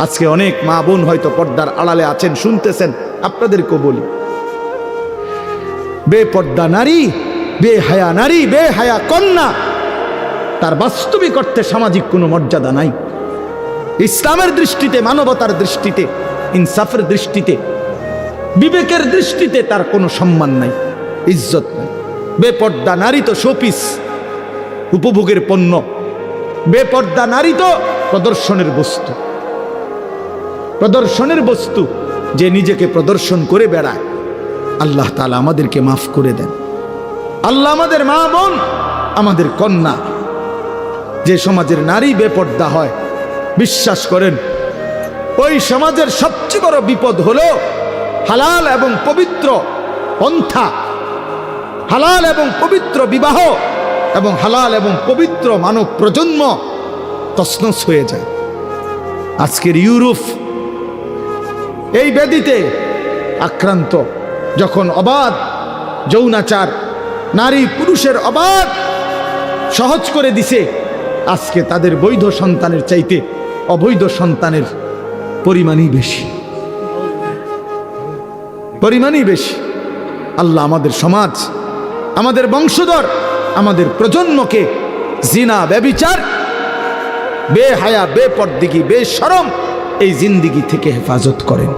আজকে অনেক মা বোন হয়তো পর্দার আড়ালে আছেন, শুনতেছেন, আপনাদেরকেও বলি, বেপর্দা নারী, বেহায়া নারী, বেহায়া কন্যা, তার বাস্তবিক অর্থে সামাজিক কোনো মর্যাদা নাই। ইসলামের দৃষ্টিতে, মানবতার দৃষ্টিতে, ইনসাফের দৃষ্টিতে, বিবেকের দৃষ্টিতে তার কোনো সম্মান নাই, ইজ্জত নাই। বেপর্দা নারী তো শোপিস, উপভোগের পণ্য। বেপর্দা নারী তো প্রদর্শনের বস্তু, প্রদর্শনের বস্তু, যে নিজেকে প্রদর্শন করে বেড়ায়। আল্লাহ তাআলা আমাদেরকে মাফ করে দেন। আল্লাহ আমাদের মা বোন, আমাদের কন্যা, যে সমাজের নারী বেপর্দা হয়, বিশ্বাস করেন ওই সমাজের সবচেয়ে বড় বিপদ হলো হালাল এবং পবিত্র পন্থা, হালাল এবং পবিত্র বিবাহ এবং হালাল এবং পবিত্র মানব প্রজন্ম তছনছ হয়ে যায়। আজকের ইউরোপ এই ব্যাধিতে আক্রান্ত, যখন অবাধ যৌনাচার, নারী পুরুষের অবাধ সহজ করে দিছে, আজকে তাদের বৈধ সন্তানের চাইতে অবৈধ সন্তানের পরিমাণই বেশি, পরিমাণই বেশি। আল্লাহ আমাদের সমাজ, আমাদের বংশধর, আমাদের প্রজন্মকে জিনা, ব্যভিচার, বেহায়া, বেপরদিগি, বেশরম এই জিন্দিগি থেকে হেফাজত করেন,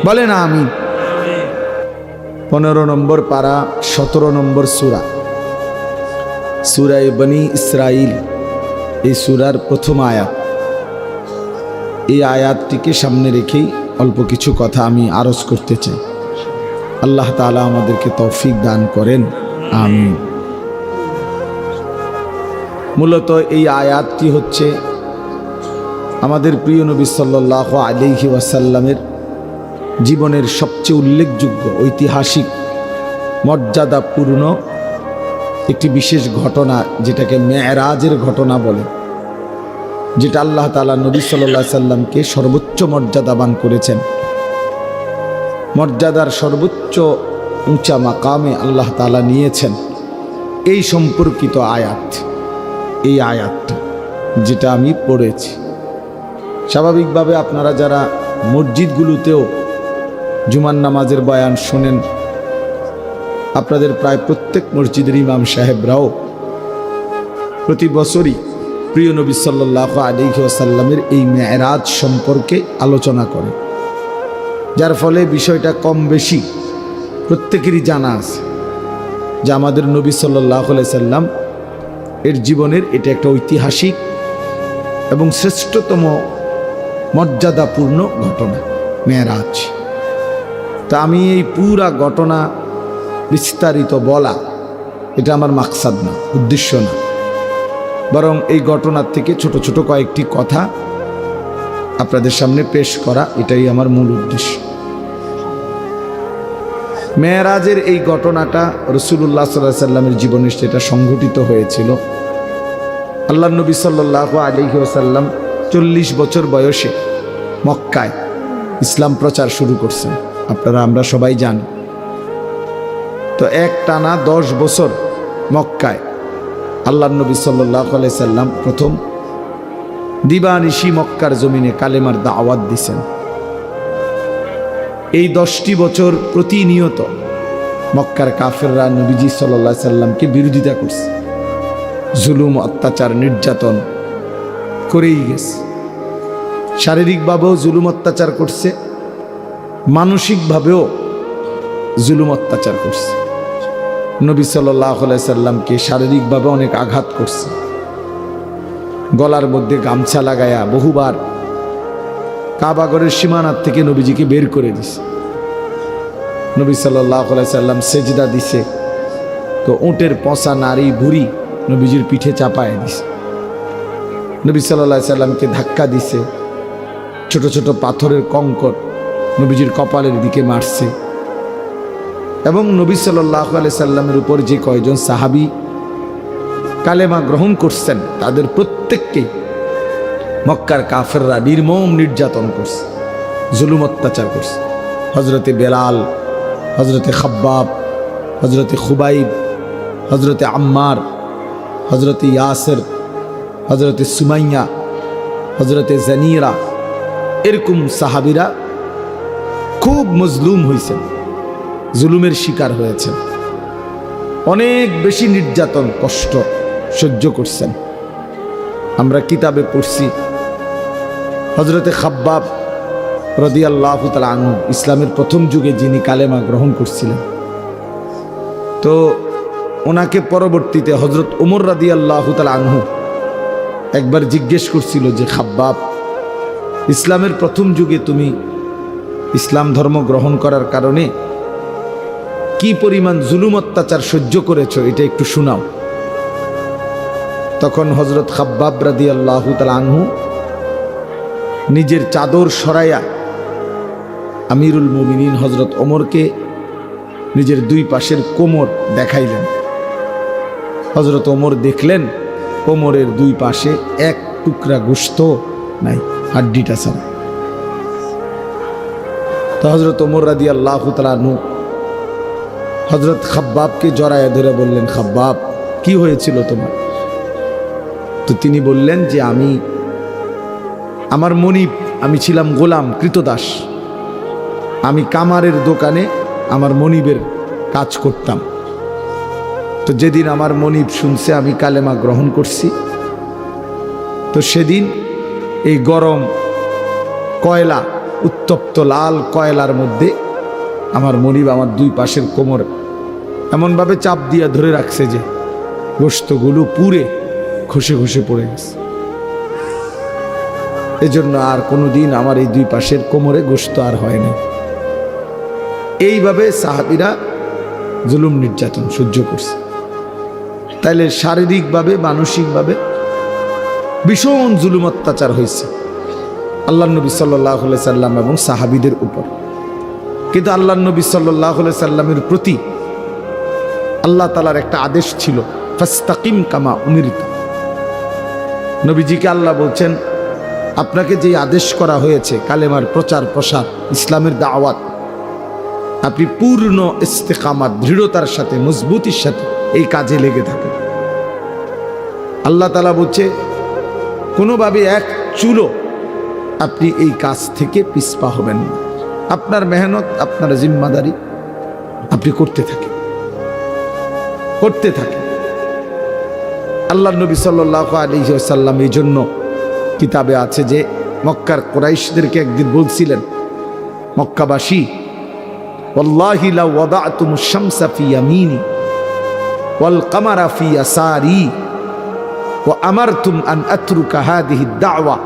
বলেন আমিন। 15 নম্বর পারা, 17 নম্বর সূরা, সূরা বনী ইসরাইল। এই সূরার প্রথম আয়াত। এই আয়াতটিকে সামনে রেখেই অল্প কিছু কথা আমি আরজ করতে চাই। আল্লাহ তাআলা আমাদেরকে তৌফিক দান করেন, আমিন। মূলত এই আয়াতটি হচ্ছে আমাদের প্রিয় নবী সাল্লাল্লাহু আলাইহি ওয়াসাল্লামের জীবনের সবচেয়ে উল্লেখযোগ্য, ঐতিহাসিক, মর্যাদাপূর্ণ একটি বিশেষ ঘটনা, যেটাকে মেরাজের ঘটনা বলে, যেটা আল্লাহ তাআলা নবী সাল্লাল্লাহু আলাইহি সাল্লামকে সর্বোচ্চ মর্যাদাবান করেছেন। মর্যাদার সর্বোচ্চ উঁচা মাকামে আল্লাহ তাআলা নিয়েছেন। এই সম্পর্কিত আয়াত, এই আয়াতটা যেটা আমি পড়েছি। স্বাভাবিকভাবে আপনারা যারা মসজিদগুলোতেও জুমার নামাজের বয়ান শোনেন, আপনাদের প্রায় প্রত্যেক মসজিদের ইমাম সাহেবরাও প্রতি বছরই প্রিয় নবী সাল্লাল্লাহু আলাইহি ওয়াসাল্লামের এই মেরাজ সম্পর্কে আলোচনা করে, যার ফলে বিষয়টা কম বেশি প্রত্যেকেরই জানা আছে যে আমাদের নবী সাল্লাল্লাহু আলাইহি সাল্লাম এর জীবনের এটা একটা ঐতিহাসিক এবং শ্রেষ্ঠতম মর্যাদাপূর্ণ ঘটনা, মেরাজ। তা আমি এই পুরা ঘটনা বিস্তারিত বলা, এটা আমার মাকসাদ না, উদ্দেশ্য না, বরং এই ঘটনার থেকে ছোট ছোট কয়েকটি কথা আপনাদের সামনে পেশ করা, এটাই আমার মূল উদ্দেশ্য। মেরাজের এই ঘটনাটা রাসূলুল্লাহ সাল্লাল্লাহু আলাইহি সাল্লামের জীবনে সেটা সংঘটিত হয়েছিল। আল্লাহর নবী সাল্লাল্লাহু আলাইহি ওয়াসাল্লাম 40 বছর বয়সে মক্কায় ইসলাম প্রচার শুরু করছেন, আপনারা আমরা সবাই জানি। তো একটানা 10 বছর মক্কায় আল্লাহর নবী সাল্লাল্লাহু আলাইহি সাল্লাম প্রথম দিবানিশি মক্কার জমিনে কালেমার দাওয়াত দিছেন। এই 10টি বছর প্রতিনিয়ত মক্কার কাফেররা নবীজি সাল্লাল্লাহু আলাইহি সাল্লামকে বিরোধিতা করছে, জুলুম, অত্যাচার, নির্যাতন করেই গেছে। শারীরিকভাবেও জুলুম অত্যাচার করছে, মানসিকভাবেও জুলুম অত্যাচার করছে। নবী সাল্লাল্লাহু আলাইহি সাল্লামকে শারীরিকভাবে অনেক আঘাত করছে, গলার মধ্যে গামছা লাগায়া বহুবার কাবাগরের সীমানার থেকে নবীজিকে বের করে দিছে। নবী সাল্লাল্লাহু আলাইহি সাল্লাম সেজদা দিছে, তো উটের পচা নারী বুড়ি নবীজির পিঠে চাপায় দিছে। নবী সাল্লাল্লাহু আলাইহি সাল্লামকে ধাক্কা দিছে, ছোট ছোট পাথরের কঙ্কর নবীজির কপালের দিকে মারছে। এবং নবী সাল্লাল্লাহু আলাইহি সাল্লামের উপর যে কয়জন সাহাবী কালেমা গ্রহণ করছেন, তাদের প্রত্যেককে মক্কার কাফেররা নির্মম নির্যাতন করছে, জুলুম অত্যাচার করছে। হজরতে বেলাল, হজরতে খাব্বাব, হজরতে খুবাইব, হজরতে আম্মার, হজরতে ইয়াসের, হজরতে সুমাইয়া, হজরতে জানিরা, এরকম সাহাবীরা খুব মজলুম হয়েছেন, জুলুমের শিকার হয়েছেন, অনেক বেশি নির্যাতন কষ্ট সহ্য করছেন। আমরা কিতাবে পড়ছি হযরতে খাব্বাব রাদিয়াল্লাহু তাআলা আনহু, ইসলামের প্রথম যুগে যিনি কালেমা গ্রহণ করছিলেন, তো ওনাকে পরবর্তীতে হযরত ওমর রাদিয়াল্লাহু তাআলা আনহু একবার জিজ্ঞেস করছিল যে, খাব্বাব, ইসলামের প্রথম যুগে তুমি ইসলাম ধর্ম গ্রহণ করার কারণে কি পরিমাণ জুলুম অত্যাচার সহ্য করেছো, এটা একটু শোনাও। তখন হযরত খাব্বাব রাদিয়াল্লাহু তাআলা আনহু নিজের চাদর সরাইয়া আমিরুল মুমিনিন হযরত ওমরকে নিজের দুই পাশের কোমর দেখাইলেন। হযরত ওমর দেখলেন কোমরের দুই পাশে এক টুকরা গোশত নাই, হাড্ডিটা ছাড়া। তো হযরত ওমর রাদিয়াল্লাহু তাআলা আনহু হযরত খাব্বাবকে জড়ায় ধরে বললেন, খাব্বাব, কি হয়েছিল তোমার? তো তিনি বললেন যে, আমার মনিব, আমি ছিলাম গোলাম, কৃতদাস, আমি কামারের দোকানে আমার মনিবের কাজ করতাম। তো যেদিন আমার মনিব শুনছে আমি কালেমা গ্রহণ করছি, তো সেদিন এই গরম কয়লা, উত্তপ্ত লাল কয়লার মধ্যে আমার মনিব আমার দুই পাশের কোমর এমনভাবে চাপ দিয়ে ধরে রাখছে যে গোশতগুলো পুড়ে খসে খসে পড়ে গেছে। এজন্য আর কোনোদিন আমার এই দুই পাশের কোমরে গোশত আর হয়নি। এইভাবে সাহাবীরা জুলুম নির্যাতন সহ্য করছে। তাইলে শারীরিকভাবে মানসিকভাবে ভীষণ জুলুম অত্যাচার হয়েছে আল্লাহ নবী সাল্লাল্লাহু আলাইহি সাল্লাম এবং সাহাবীদের উপর। কিন্তু আল্লাহ নবী সাল্লাল্লাহু আলাইহি সাল্লামের প্রতি আল্লাহ তাআলার একটা আদেশ ছিল, ফাস্তাকিম কামা উমিরতা। নবীজিকে আল্লাহ বলছেন, আপনাকে যে আদেশ করা হয়েছে কালেমার প্রচার প্রসার, ইসলামের দাওয়াত, আপনি পূর্ণ ইস্তেকামাত, দৃঢ়তার সাথে, মজবুতির সাথে এই কাজে লেগে থাকেন। আল্লাহ তাআলা বলছে, কোনোভাবে এক চুলো আপনি এই কাজ থেকে পিছপা হবেন না। আপনার মেহনত, আপনার জিম্মাদারি আপনি করতে থাকেন। আল্লাহ নবী সাল্লাল্লাহু আলাইহি ওয়াসাল্লাম এই জন্য কিতাবে আছে যে মক্কার কুরাইশদেরকে একদিন বলছিলেন, মক্কাবাসী, ওয়াল্লাহি লাউ ওয়াদাতুমুশ শামসা ফি ইয়ামিনি ওয়াল কামারা ফি ইয়াসারি ওয়া আমারতুম আন আতরুকা হাদিহি দাওয়া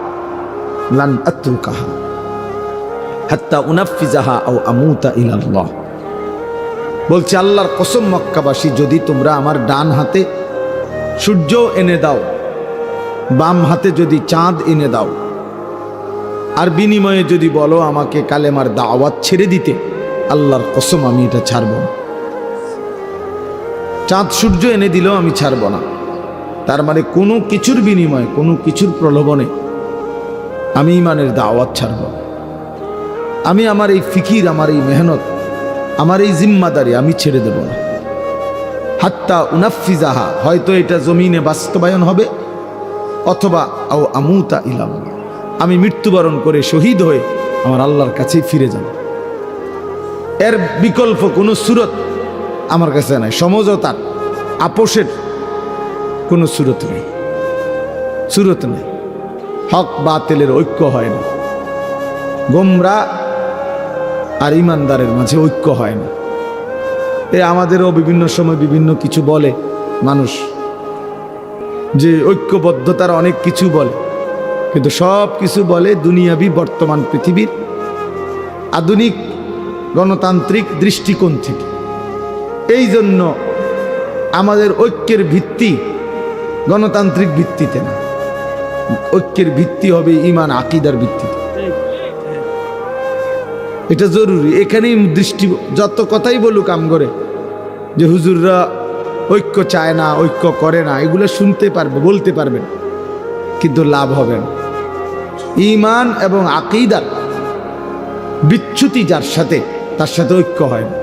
লান আতরুকাহা হাত্তা উনাফিজাহা আও আমুতা ইলাল্লাহ। বলছে, আল্লাহর কসম মক্কাবাসী, যদি তোমরা আমার ডান হাতে সূর্য এনে দাও, বাম হাতে যদি চাঁদ এনে দাও, আর বিনিময়ে যদি বলো আমাকে কালেমার দাওয়াত ছেড়ে দিতে, আল্লাহর কসম আমি এটা ছাড়ব না। চাঁদ সূর্য এনে দিলেও আমি ছাড়ব না। তার মানে কোনো কিছুর বিনিময়ে, কোনো কিছুর প্রলোভনে আমি ইমানের দাওয়াত ছাড়ব না। আমি আমার এই ফিকির, আমার এই মেহনত, আমার এই জিম্মাদারি আমি ছেড়ে দেব না। হাত্তা উনাফিজাহা, হয়তো এটা জমিনে বাস্তবায়ন হবে, অথবা আও আমুতা ইলাল্লাহ, আমি মৃত্যুবরণ করে শহীদ হয়ে আমার আল্লাহর কাছেই ফিরে যাব। এর বিকল্প কোনো সুরত আমার কাছে নাই। সমঝোতার, আপোষের কোনো সুরত নেই, হক বাতিলের ঐক্য হয় না, গোমরা আর ইমানদারের মাঝে ঐক্য হয় না। আমাদেরও বিভিন্ন সময় বিভিন্ন কিছু বলে মানুষ, যে ঐক্যবদ্ধতার অনেক কিছু বলে, কিন্তু সব কিছু বলে দুনিয়াবি বর্তমান পৃথিবীর আধুনিক গণতান্ত্রিক দৃষ্টিকোণ থেকে। এই জন্য আমাদের ঐক্যের ভিত্তি গণতান্ত্রিক ভিত্তিতে না, ঐক্যের ভিত্তি হবে ইমান আকীদার ভিত্তিতে। এটা জরুরি। এখানেই দৃষ্টি, যত কথাই বলুক আম করে যে হুজুররা ঐক্য চায় না, ঐক্য করে না, এগুলো শুনতে পারবে, বলতে পারবেন, কিন্তু লাভ হবে না। ঈমান এবং আকীদার বিচ্যুতি যার সাথে, তার সাথে ঐক্য হয় না,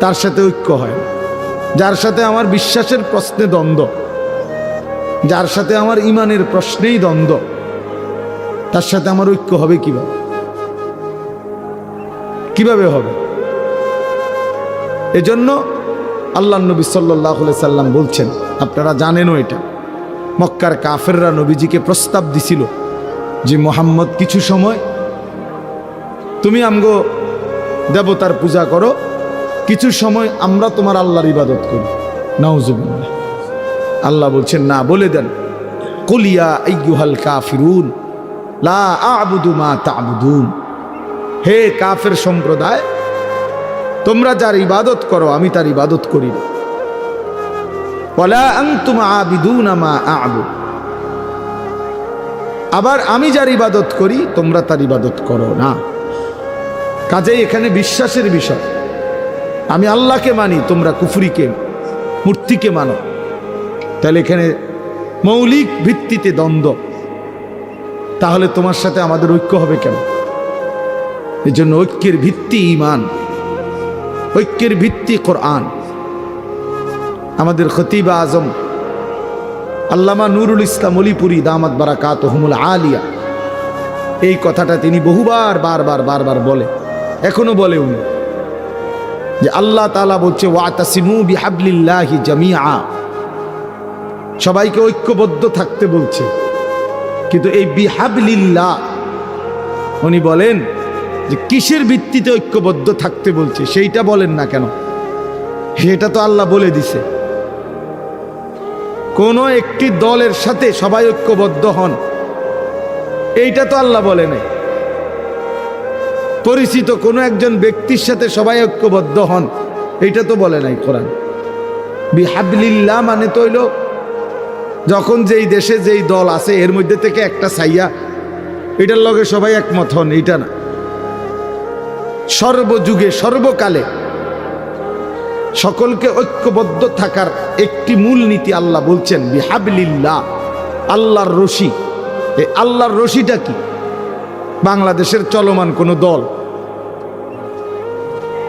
তার সাথে ঐক্য হয় না। যার সাথে আমার বিশ্বাসের প্রশ্নে দ্বন্দ্ব, যার সাথে আমার ঈমানের প্রশ্নেই দ্বন্দ্ব, তার সাথে আমার ঐক্য হবে কিভাবে? কিভাবে হবে? এজন্য আল্লাহ নবী সাল্লাল্লাহু আলাইহি সাল্লাম বলছেন, আপনারা জানেনও এটা, মক্কার কাফেররা নবীজিকে প্রস্তাব দিছিল যে মুহাম্মদ কিছু সময় তুমি আমগো দেবতার পূজা করো, কিছু সময় আমরা তোমার আল্লাহর ইবাদত করি। নাউজুবিল্লাহ। আল্লাহ বলছেন না, বলে দেন, কুল ইয়া আইয়ুহাল কাফিরুন লা আ'বুদু মা তা'বুদুন, হে কাফের সম্প্রদায়, তোমরা যার ইবাদত করো আমি তার ইবাদত করি না। ওয়ালা আনতুম আবিদুনা মা আ'বুদ, আবার আমি যার ইবাদত করি তোমরা তার ইবাদত করো না। কাজেই এখানে বিশ্বাসের বিষয়। আমি আল্লাহকে মানি, তোমরা কুফরিকে, মূর্তিকে মানো। তাহলে এখানে মৌলিক ভিত্তিতে দ্বন্দ্ব, তাহলে তোমার সাথে আমাদের ঐক্য হবে কেন? এই জন্য ঐক্যের ভিত্তি ঈমান, ঐক্যের ভিত্তি কোরআন। আমাদের খতিব আজম আল্লামা নুরুল ইসলাম অলিপুরি দামাত বারাকাতুহুমুল আলিয়া, এই কথাটা তিনি বহুবার বারবার বলে, এখনো বলে উনি, যে আল্লাহ তাআলা বলছে ওয়াতাসিমু বিহাবলিল্লাহি জামিআ, সবাইকে ঐক্যবদ্ধ থাকতে বলছে। কিন্তু এই বিহাবলিল্লাহ উনি বলেন যে কিসের ভিত্তিতে ঐক্যবদ্ধ থাকতে বলছে সেইটা বলেন না কেন? সেটা তো আল্লাহ বলে দিছে, কোন একটি দলের সাথে সবাই ঐক্যবদ্ধ হন, এইটা তো আল্লাহ বলে নাই। পরিচিত কোনো একজন ব্যক্তির সাথে সবাই ঐক্যবদ্ধ হন, এইটা তো বলে নাই কোরআন। বিহাবলিল্লাহ মানে তো হইল যখন যেই দেশে যেই দল আছে এর মধ্যে থেকে একটা ছাইয়া, এটার লগে সবাই একমত হন, এইটা না। সর্বযুগে সর্বকালে সকলকে ঐক্যবদ্ধ থাকার একটি মূল নীতি আল্লাহ বলছেন বিহাবলিল্লাহ, আল্লাহর রশি। এই আল্লাহর রশিটা কি? বাংলাদেশের চলমান কোন দল?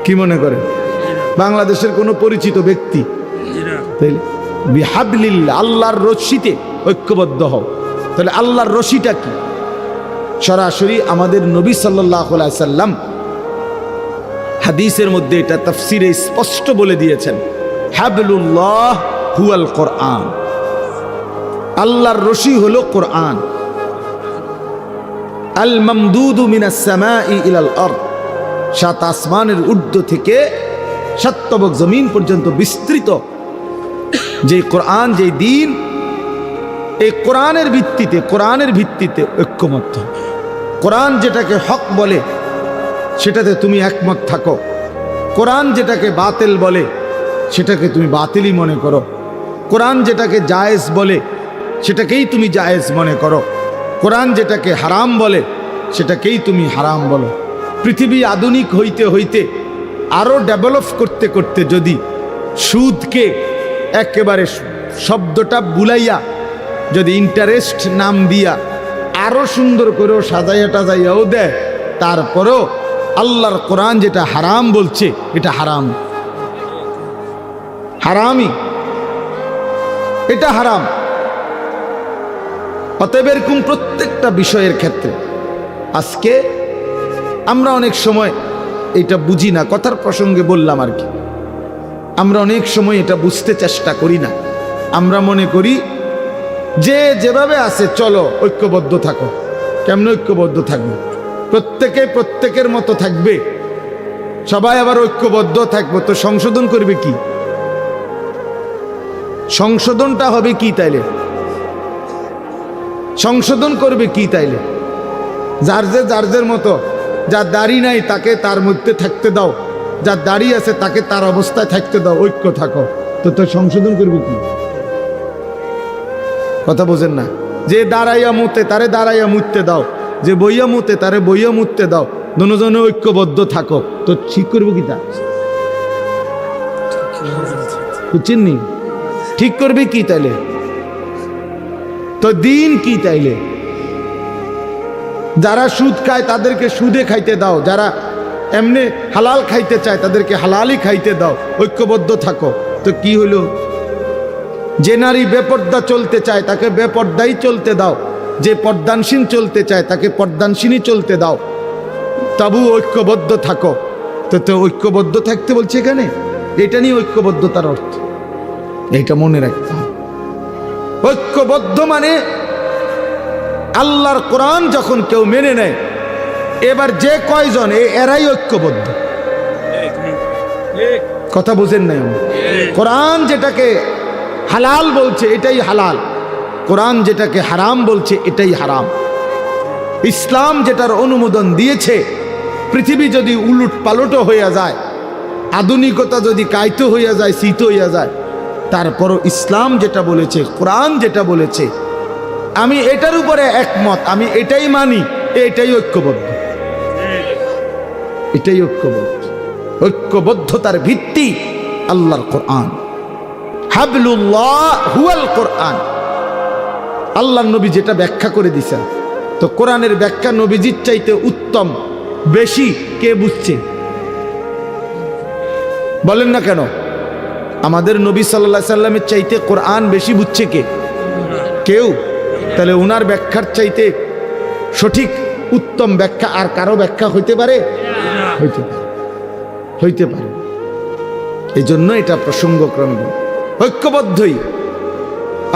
কি মনে করেন? বাংলাদেশের কোন পরিচিত ব্যক্তি? তাইলে বিহাবলিল্লাহ, আল্লাহর রশিতে ঐক্যবদ্ধ হও। তাহলে আল্লাহর রশিটা কি? সরাসরি আমাদের নবী সাল্লাল্লাহু আলাইহি সাল্লাম হাদিসের মধ্যে এটা তাফসিরে স্পষ্ট বলে দিয়েছেন, হাবলুল্লাহ হুয়াল কোরআন, আল্লাহর রশি হলো কোরআন। আল মামদুদু মিনাস সামাই ইলাল আরদ, সাত আসমানের ঊর্ধ্ব থেকে সাত তবক জমিন পর্যন্ত বিস্তৃত যে কোরআন, যে দিন, এই কোরআনের ভিত্তিতে ঐক্যমত। কোরআন যেটাকে হক বলে সেটাতে তুমি একমত থাকো, কোরআন যেটাকে বাতিল বলে সেটাকে তুমি বাতিলই মনে করো, কোরআন যেটাকে জায়েজ বলে সেটাকেই তুমি জায়েজ মনে করো, কোরআন যেটাকে হারাম বলে সেটাকেই তুমি হারাম বলো। পৃথিবী আধুনিক হইতে হইতে আরো ডেভেলপ করতে করতে যদি সুদকে একেবারে শব্দটা বুলাইয়া যদি ইন্টারেস্ট নাম দিয়া আরো সুন্দর করেও সাজাইয়া টাজাইয়াও দেয়, তারপরও আল্লাহর কোরআন যেটা হারাম বলছে এটা হারাম, হারামই, এটা হারাম। অতএব এরকম প্রত্যেকটা বিষয়ের ক্ষেত্রে আজকে আমরা অনেক সময় এটা বুঝি না, কথার প্রসঙ্গে বললাম আর কি, আমরা অনেক সময় এটা বুঝতে চেষ্টা করি না। আমরা মনে করি যে যেভাবে আছে চলো ঐক্যবদ্ধ থাকো। কেমন ঐক্যবদ্ধ থাকবে? প্রত্যেকে প্রত্যেকের মতো থাকবে, সবাই আবার ঐক্যবদ্ধ থাকবো, তো সংশোধন করবে কি? সংশোধনটা হবে কি তাইলে? সংশোধন করবে কি তাইলে? যার মতো, যার দাড়ি নাই তাকে তার মধ্যে থাকতে দাও, যার দাড়ি আছে তাকে তার অবস্থায় থাকতে দাও, ঐক্য থাকো। তো সংশোধন করবে কি? কথা বোঝেন না? যে দাঁড়াইয়া মুতে তারে দাঁড়াইয়া মুততে দাও, যে বইয়া মুতে তারে বইয়া মুততে দাও, দুজনে ঐক্যবদ্ধ থাকো। তো ঠিক করবো কি? তা বুঝছেননি? ঠিক করবে কি তাইলে? তো দিন কি তাইলে? যারা সুদ খায় তাদেরকে সুদে খাইতে দাও, যারা এমনি হালাল খাইতে চায় তাদেরকে হালালই খাইতে দাও, ঐক্যবদ্ধ থাকো। তো কি হইল? যে নারী বেপর্দা চলতে চায় তাকে বেপর্দাই চলতে দাও, যে পর্দানসীন চলতে চায় তাকে পর্দানসীনই চলতে দাও, তবু ঐক্যবদ্ধ থাকো। তো ঐক্যবদ্ধ থাকতে বলছে এখানে, এটা নিয়ে ঐক্যবদ্ধতার অর্থ, এইটা মনে রাখতে হবে। ঐক্যবদ্ধ মানে আল্লাহর কোরআন যখন কেউ মেনে নেয়, এবার যে কয়জন এরাই ঐক্যবদ্ধ। কথা বুঝেন নাই? কোরআন যেটাকে হালাল বলছে এটাই হালাল, কোরআন যেটাকে হারাম বলছে এটাই হারাম। ইসলাম যেটার অনুমোদন দিয়েছে, পৃথিবী যদি উলট পালটও হইয়া যায়, আধুনিকতা যদি কায়িত হইয়া যায়, শীত হইয়া যায়, তারপরও ইসলাম যেটা বলেছে, কোরআন যেটা বলেছে, আমি এটার উপরে একমত, আমি এটাই মানি, এটাই ঐক্যবদ্ধ। এটাই ঐক্যবদ্ধ। ঐক্যবদ্ধতার ভিত্তি আল্লাহর কোরআন। হাবলুল্লাহ হুয়াল কোরআন। আল্লাহর নবী যেটা ব্যাখ্যা করে দিয়েছেন, তো কোরআনের ব্যাখ্যা নবীজির চাইতে উত্তম বেশি কে বুঝছে? বলেন না কেন? আমাদের নবী সাল্লাল্লাহু আলাইহি সাল্লামের চাইতে কোরআন বেশি বুঝছে কে? কেউ? তাহলে ওনার ব্যাখ্যার চাইতে সঠিক উত্তম ব্যাখ্যা আর কারো ব্যাখ্যা হইতে পারে? হইতে পারে। এই জন্য এটা প্রসঙ্গক্রমে ঐক্যবদ্ধই।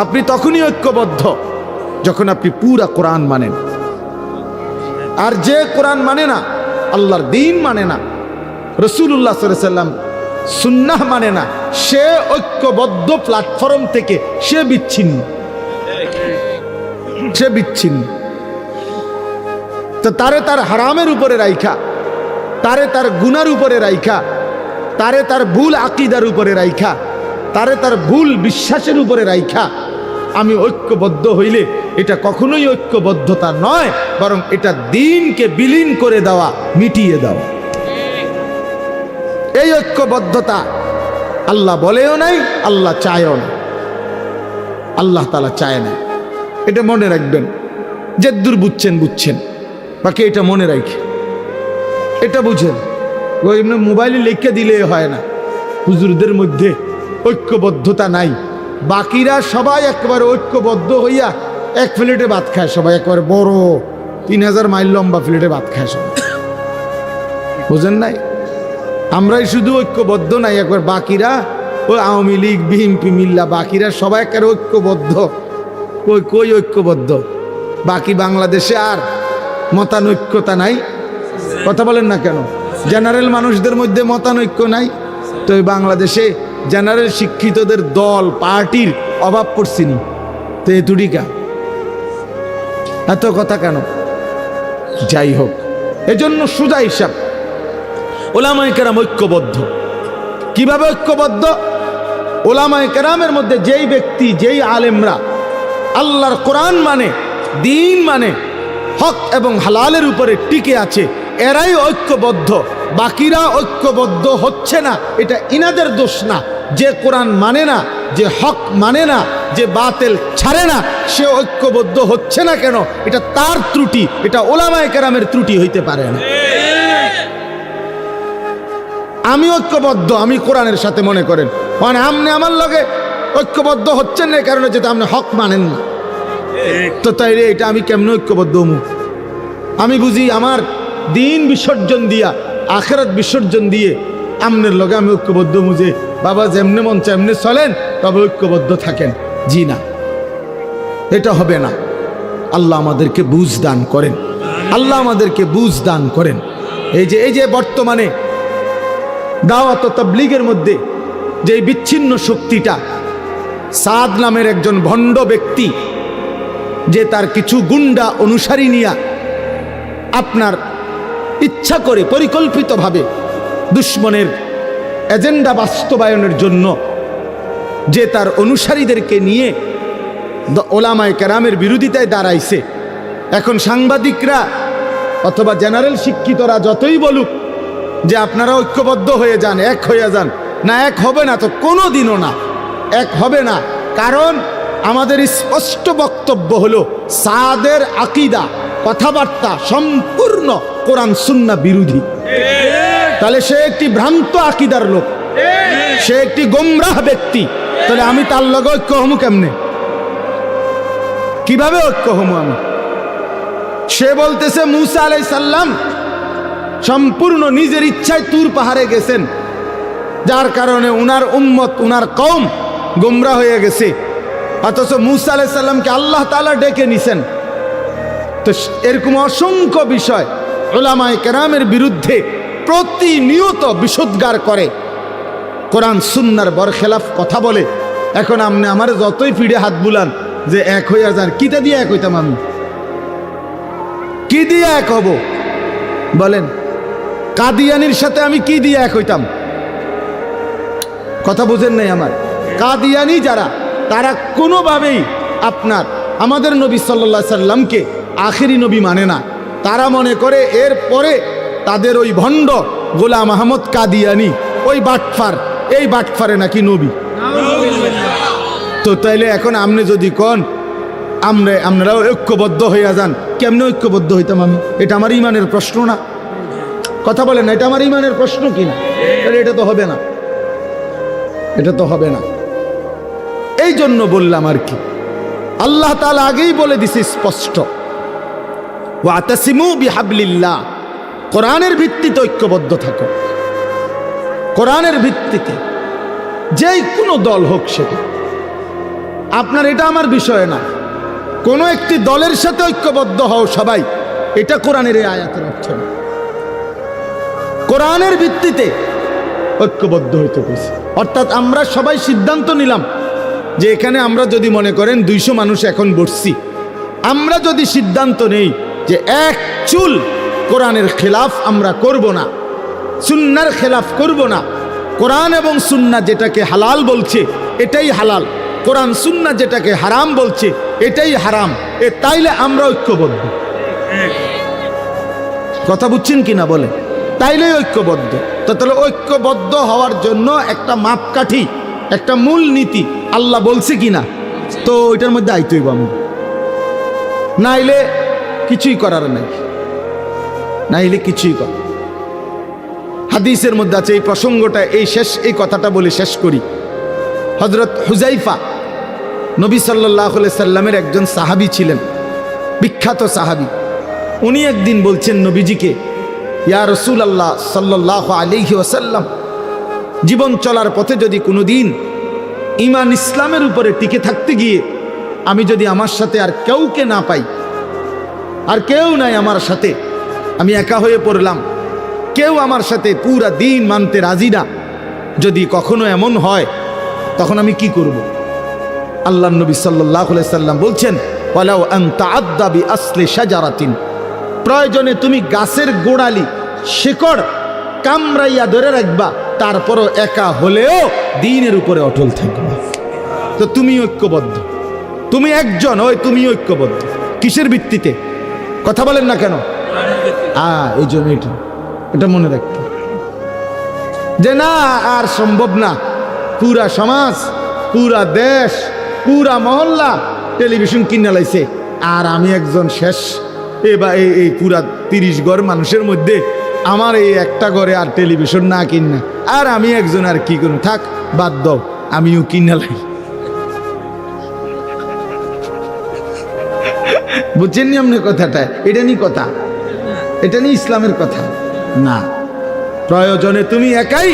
আপনি তখনই ঐক্যবদ্ধ যখন আপনি পুরা কোরআন মানেন। আর যে কোরআন মানে না, আল্লাহর দ্বীন মানে না, রাসূলুল্লাহ সাল্লাল্লাহু আলাইহি সাল্লাম সুন্নাহ মানে না, সে ঐক্যবদ্ধ প্ল্যাটফর্ম থেকে সে বিচ্ছিন্ন। সে বিচ্ছিন্ন। তো তারে তার হারামের উপরে রাইখা, তারে তার গুনার উপরে রাইখা, তারে তার ভুল আকীদার উপরে রাইখা, তারে তার ভুল বিশ্বাসের উপরে রাইখা আমি ঐক্যবদ্ধ হইলে এটা কখনোই ঐক্যবদ্ধতা নয়, বরং এটা দ্বীনকে বিলীন করে দেওয়া, মিটিয়ে দেওয়া। এই ঐক্যবদ্ধতা আল্লাহ বলেও নাই, আল্লাহ চায়ও না। আল্লাহ তাআলা চায় না, এটা মনে রাখবেন। যে দূর বুঝছেন বুঝছেন, বাকি এটা মনে রাখি, এটা বুঝেন। এমনি মোবাইলে লিখে দিলে হয় না। হুজুরদের মধ্যে ঐক্যবদ্ধতা নাই, বাকিরা সবাই একবারে ঐক্যবদ্ধ হইয়া এক প্লেটে ভাত খায়, সবাই একবারে বড় 3000 মাইল লম্বা প্লেটে ভাত খায় সবাই। বুঝেন নাই? আমরাই শুধু ঐক্যবদ্ধ নাই, একবার বাকিরা ওই আওয়ামী লীগ, বিএনপি, মিল্লা, বাকিরা সবাই একবারে ঐক্যবদ্ধ। কই ঐক্যবদ্ধ? বাকি বাংলাদেশে আর মতানৈক্যতা নাই। কথা বলেন না কেন? জেনারেল মানুষদের মধ্যে মতানৈক্য নাই, তো এই বাংলাদেশে জেনারেল শিক্ষিতদের দল পার্টির অভাব পড়ছিনি, তো এতুডিকা এত কথা কেন? যাই হোক, এজন্য সুজা হিসাব, ওলামায়ে কেরাম ঐক্যবদ্ধ। কিভাবে ঐক্যবদ্ধ? ওলামায়ে কেরামের মধ্যে যেই ব্যক্তি, যেই আলেমরা আল্লাহর কোরআন মানে, দ্বীন মানে, হক এবং হালালের উপরে টিকে আছে, এরাই ঐক্যবদ্ধ। বাকিরা ঐক্যবদ্ধ হচ্ছে না, এটা ইনাদের দোষ না। যে কোরআন মানে না, যে হক মানে না, যে বাতিল ছাড়ে না, সে ঐক্যবদ্ধ হচ্ছে না কেন? এটা তার ত্রুটি, এটা ওলামায়ে কেরামের ত্রুটি হইতে পারে না। আমি ঐক্যবদ্ধ, আমি কোরআনের সাথে, মনে করেন মানে আপনি আমার লগে ঐক্যবদ্ধ হচ্ছেন না, কারণে যেটা আপনি হক মানেন না। তো তাইলে এটা আমি কেমন ঐক্যবদ্ধ হমু? আমি বুঝি আমার দিন বিসর্জন দিয়া, আখিরাত বিসর্জন দিয়ে আমনের লগে আমি ঐক্যবদ্ধ হমু যে বাবা যেমনে মন চায় এমনি চলেন, তবে ঐক্যবদ্ধ থাকেন। জি না, এটা হবে না। আল্লাহ আমাদেরকে বুঝ দান করেন, আল্লাহ আমাদেরকে বুঝ দান করেন। এই যে বর্তমানে দাওয়াত ও তাবলীগের মধ্যে যে বিচ্ছিন্ন শক্তিটা, সাদ নামের একজন ভণ্ড ব্যক্তি, যে তার কিছু গুন্ডা অনুসারী নিয়া আপনার ইচ্ছা করে পরিকল্পিতভাবে দুশ্মনের এজেন্ডা বাস্তবায়নের জন্য যে তার অনুসারীদেরকে নিয়ে ওলামায়ে কেরামের বিরোধিতায় দাঁড়াইছে। এখন সাংবাদিকরা অথবা জেনারেল শিক্ষিতরা যতই বলুক যে আপনারা ঐক্যবদ্ধ হয়ে যান, এক হয়ে যান, না, এক হবে না, তো কোনো দিনও না এক হবে না। কারণ আমাদের স্পষ্ট বক্তব্য হলো সাদের আকীদা, কথাবার্তা সম্পূর্ণ কোরআন সুন্নাহ বিরোধী। তাহলে সে একটি ভ্রান্ত আকীদার লোক, সে একটি গোমরাহ ব্যক্তি। তাহলে আমি তার লগে ঐক্য হমু কেমনে? কিভাবে ঐক্য হমু আমি? সে বলতেছে মুসা আলাইহিস সালাম সম্পূর্ণ নিজের ইচ্ছায় তুর পাহাড়ে গেছেন, যার কারণে উনার উম্মত উনার কওম গোমরা হয়ে গেছে। অথচ মুসা আলাইহিস সালামকে আল্লাহ তাআলা ডেকে নিছেন। তো এরকম অসংখ্য বিষয় উলামায়ে কেরামের বিরুদ্ধে প্রতিনিয়ত বিশুদ্ধার করে, কোরআন সুন্নাহর বরখেলাফ কথা বলে। এখন আপনি আমার যতই পিঠে হাত বুলান যে এক হইয়া যান, কিটা দিয়ে এক হইতাম আমি? কি দিয়ে এক হব বলেন? কাদিয়ানির সাথে আমি কি দিয়ে এক হইতাম? কথা বুঝেন নাই আমার? কাদিয়ানি যারা, তারা কোনোভাবেই আপনার আমাদের নবী সাল্লাল্লাহু আলাইহি সাল্লামকে আখেরি নবী মানে না। তারা মনে করে এর পরে তাদের ওই ভণ্ড গোলাম আহমদ কাদিয়ানি, ওই বাটফার, এই বাটফারে নাকি নবী। তো তাইলে এখন আপনি যদি কন আপনারাও ঐক্যবদ্ধ হইয়া যান, কেমনে ঐক্যবদ্ধ হইতাম আমি? এটা আমার ইমানের প্রশ্ন না? কথা বলেন না, এটা আমার ইমানের প্রশ্ন কিনা? তাহলে এটা তো হবে না, এটা তো হবে না। এই জন্য বললাম আর কি, আল্লাহ তাআলা আগেই বলে দিছে স্পষ্ট, ওয়াতাসিমু বিহাবলিল্লাহ, কোরআনের ভিত্তিতে ঐক্যবদ্ধ থাকো। কোরআনের ভিত্তিতে যেই কোনো দল হোক সেটা আপনার, এটা আমার বিষয় না। কোনো একটি দলের সাথে ঐক্যবদ্ধ হও সবাই, এটা কোরআনের এই আয়াতের অর্থ না। কোরআনের ভিত্তিতে ঐক্যবদ্ধ হইতে বলছে। অর্থাৎ আমরা সবাই সিদ্ধান্ত নিলাম যে এখানে আমরা যদি মনে করেন 200 মানুষ এখন বসছি, আমরা যদি সিদ্ধান্ত নেই যে এক চুল কোরআনের খেলাফ আমরা করব না, সুন্নাহর খেলাফ করব না, কোরআন এবং সুন্নাহ যেটাকে হালাল বলছে এটাই হালাল, কোরআন সুন্নাহ যেটাকে হারাম বলছে এটাই হারাম, তাইলে আমরা ঐক্যবদ্ধ। কথা বুঝছেন কিনা বলে? তাইলেই ঐক্যবদ্ধ। তো তাহলে ঐক্যবদ্ধ হওয়ার জন্য একটা মাপকাঠি, একটা মূল নীতি আল্লাহ বলছে কিনা, তো ওইটার মধ্যে আইতেই আমি, নাইলে কিছুই করার নাই, নাইলে কিছুই কর। হাদিসের মধ্যে আছে, এই প্রসঙ্গটা এই কথাটা বলে শেষ করি। হযরত হুযাইফা নবী সাল্লাল্লাহু আলাইহি সাল্লামের একজন সাহাবী ছিলেন, বিখ্যাত সাহাবী। উনি একদিন বলছেন নবীজিকে, ইয়া রাসূলুল্লাহ সাল্লাল্লাহু আলাইহি ওয়াসাল্লাম, জীবন চলার পথে যদি কোনো দিন ঈমান ইসলামের উপরে টিকে থাকতে গিয়ে আমি যদি আমার সাথে আর কাউকে না পাই, আর কেউ নাই আমার সাথে, আমি একা হয়ে পড়লাম, কেউ আমার সাথে পুরা দিন মানতে রাজি না, যদি কখনো এমন হয় তখন আমি কি করব? আল্লাহর নবী সাল্লাল্লাহু আলাইহি সাল্লাম বলছেন, ওয়ালাউ আন তাআদ্দা বিআসলি শাজারাতিন, প্রয়োজনে তুমি গাছের গোড়ালি শিকড় কামড়াইয়া ধরে রাখবা, তারপরও একা হলেও দ্বীনের উপরে অটল থাকবা। তো তুমি ঐক্যবদ্ধ, তুমি একজন, ওই তুমি ঐক্যবদ্ধ কিসের ভিত্তিতে? কথা বলেন না কেন? এই জন্য এটা মনে রাখতে, যে না আর সম্ভব না, পুরা সমাজ, পুরা দেশ, পুরা মহল্লা টেলিভিশন কিনে লাইছে, আর আমি একজন শেষ, এই পুরা 30 ঘর মানুষের মধ্যে আমার এই একটা ঘরে আর টেলিভিশন না কিনা, আর আমি একজন, আর কি করুন, থাক বাদ দাও, আমিও কিনে লাই। বুঝছেন নি আপনি কথাটা? এটা নি কথা, এটা নি ইসলামের কথা না। প্রয়োজনে তুমি একাই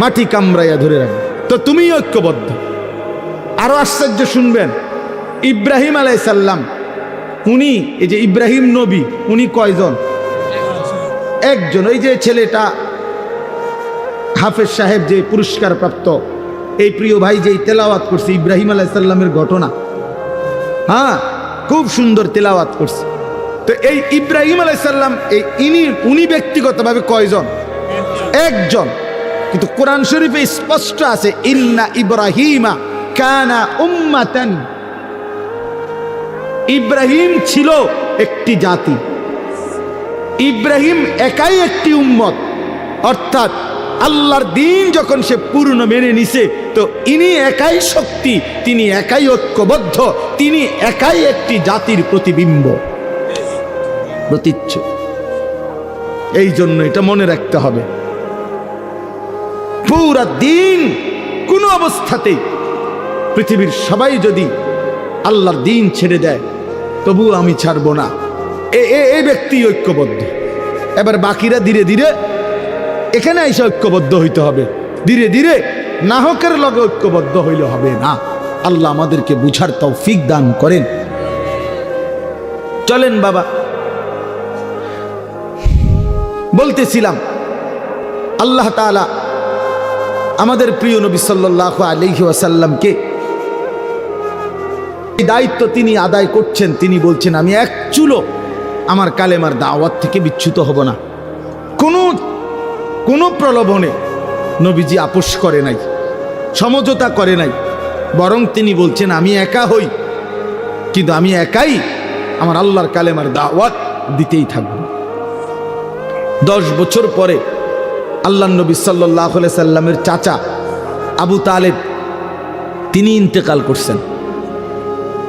মাটি কামড়াইয়া ধরে রাখবে, তো তুমি ঐক্যবদ্ধ। আরো আশ্চর্য শুনবেন, ইব্রাহিম আলাইহিস সালাম, উনি, এই যে ইব্রাহিম নবী, উনি কয়জন? একজন। ওই যে ছেলেটা হাফেজ সাহেব যে পুরস্কার প্রাপ্ত, এই প্রিয় ভাই যেই তেলাওয়াত করছে ইব্রাহিম আলাইহিস সালামের ঘটনা, হ্যাঁ খুব সুন্দর তেলাওয়াত করছে। তো এই ইব্রাহিম আলাইহিস সালাম, উনি ব্যক্তিগতভাবে কয়জন? একজন। কিন্তু কোরআন শরীফে স্পষ্ট আছে, ইন্না ইব্রাহিমা কানা উম্মাতান, ইব্রাহিম ছিল একটি জাতি, ইব্রাহিম একাই একটি উম্মত। অর্থাৎ আল্লাহর দ্বীন যখন সে পূর্ণ মেনে নিছে, তো ইনি একাই শক্তি, তিনি একাই ঐক্যবদ্ধ, তিনি একাই একটি জাতির প্রতিবিম্ব, প্রতীচ্য। এই জন্য এটা মনে রাখতে হবে, পুরা দিন কোনো অবস্থাতেই পৃথিবীর সবাই যদি আল্লাহর দ্বীন ছেড়ে দেয়, তবুও আমি ছাড়ব না। এই ব্যক্তি ঐক্যবদ্ধ। এবার বাকিরা ধীরে ধীরে এখানে এসে ঐক্যবদ্ধ হইতে হবে, ধীরে ধীরে নাহকের লগে ঐক্যবদ্ধ হইলে হবে না। আল্লাহ আমাদেরকে বুঝার তৌফিক দান করেন। চলেন বাবা, বলতেছিলাম আল্লাহ তাআলা আমাদের প্রিয় নবী সাল্লাল্লাহু আলাইহি ওয়াসাল্লামকে এই দায়িত্ব তিনি আদায় করছেন। তিনি বলছেন, আমি এক চুলো আমার কালেমার দাওয়াত থেকে বিচ্যুত হব না। কোনো প্রলোভনে নবীজি আপোষ করে নাই, সমঝোতা করে নাই, বরং তিনি বলছেন আমি একা হই, কিন্তু আমি একাই আমার আল্লাহর কালেমার দাওয়াত দিতেই থাকব। 10 বছর পরে আল্লাহ নবী সাল্লাল্লাহু আলাইহি সাল্লামের চাচা আবু তালেব তিনি ইন্তেকাল করছেন।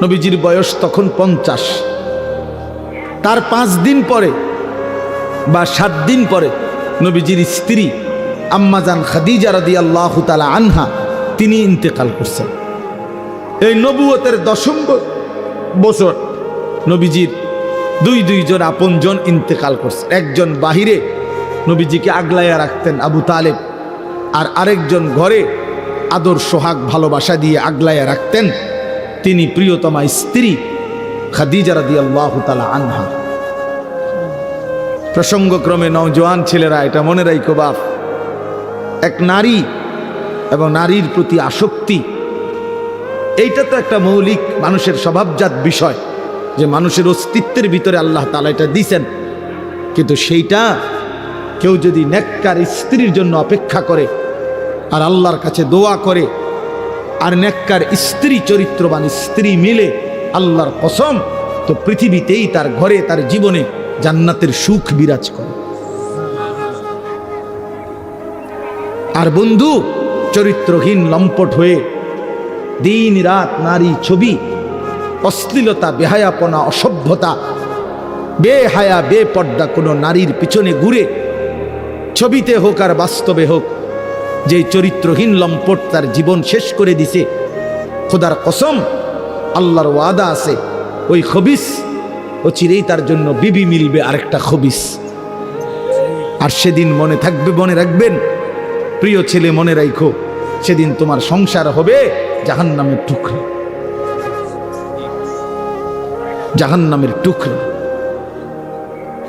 নবীজির বয়স তখন 50। তার 5 দিন পরে বা 7 দিন পরে নবীজির স্ত্রী আম্মাজান খাদিজা রাদিয়াল্লাহু তাআলা আনহা তিনি ইন্তেকাল করছেন। এই নবুয়তের 10ম বছর নবীজির দুইজন আপনজন ইন্তেকাল করছেন। একজন বাহিরে নবীজিকে আগলাইয়া রাখতেন আবু তালেব, আর আরেকজন ঘরে আদর সোহাগ ভালোবাসা দিয়ে আগলাইয়া রাখতেন তিনি প্রিয়তমা স্ত্রী খাদিজা রাদিয়াল্লাহু তাআলা আনহা। প্রসঙ্গক্রমে নওজোয়ান ছেলেরা এটা মনে রাখো বাপ, এক নারী এবং নারীর প্রতি আসক্তি, এইটা তো একটা মৌলিক মানুষের স্বভাবজাত বিষয়, যে মানুষের অস্তিত্বের ভিতরে আল্লাহ তাআলা এটা দিয়েছেন। কিন্তু সেইটা কেউ যদি নেককার স্ত্রীর জন্য অপেক্ষা করে আর আল্লাহর কাছে দোয়া করে আর নেককার স্ত্রী, চরিত্রবান স্ত্রী মিলে, আল্লাহর কসম, তো পৃথিবীতেই তার ঘরে তার জীবনে জান্নাতের সুখ বিরাজ করে। আর বন্ধু চরিত্রহীন লম্পট হয়ে দিন রাত নারী ছবি, অশ্লীলতা, বেহায়াপনা, অসভ্যতা, বেহায়া বেপর্দা কোনো নারীর পিছনে ঘুরে, ছবিতে হোক আর বাস্তবে হোক, যে চরিত্রহীন লম্পট তার জীবন শেষ করে দিছে, খোদার কসম আল্লাহর ওয়াদা আছে ওই খবিস ও চিরেই তার জন্য বিবি মিলবে আরেকটা খবিস। আর সেদিন মনে থাকবে, মনে রাখবেন প্রিয় ছেলে, মনে রাখো সেদিন তোমার সংসার হবে জাহান্নামের টুকরা, জাহান্নামের টুকরা।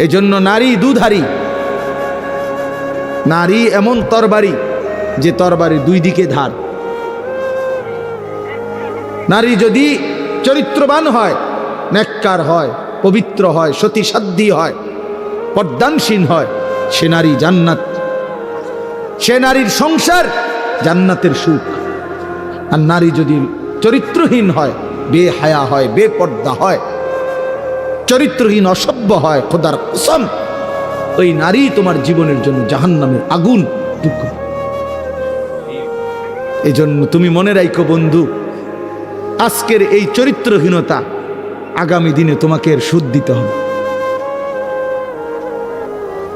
এজন্য নারী দুধারী, নারী এমন তরবারি যে তরবারি 2 দিকে ধার। নারী যদি চরিত্রবান হয়, নেককার হয়, পবিত্র হয়, সতী সাধ্বী হয়, পর্দানসীন হয়, সে নারী জান্নাত, সে নারীর সংসার জান্নাতের সুখ। আর নারী যদি চরিত্রহীন হয়, বেহায়া হয়, বেপর্দা হয়, চরিত্রহীন অসভ্য হয়, খোদার কসম ওই নারী তোমার জীবনের জন্য জাহান্নামের আগুন টুকরো। এই জন্য তুমি মনে রাখো বন্ধু, আজকের এই চরিত্রহীনতা আগামী দিনে তোমাকে এর সুদ দিতে হবে।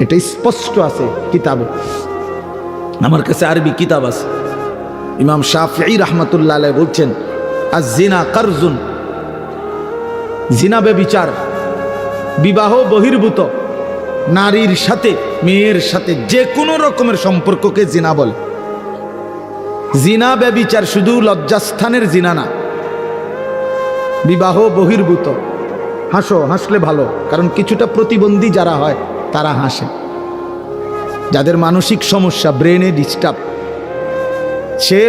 এটা স্পষ্ট আছে কিতাবে, আমার কাছে আরবি কিতাব আছে। ইমাম শাফিঈ রাহমাতুল্লাহ আলাইহি বলছেন, আয-জিনা কারজুন, জিনা ব্যভিচার, বিবাহ বহির্ভূত নারীর সাথে, মেয়ের সাথে যে কোনো রকমের সম্পর্ককে জিনা বলে। জিনা ব্যভিচার শুধু লজ্জাস্থানের জিনা না, বিবাহ বহির্ভূত। হাসো, হাসলে ভালো, কারণ কিছুটা প্রতিবন্ধী যারা হয় তারা হাসে, যাদের মানসিক সমস্যা, ব্রেনে ডিস্টার্ব, সে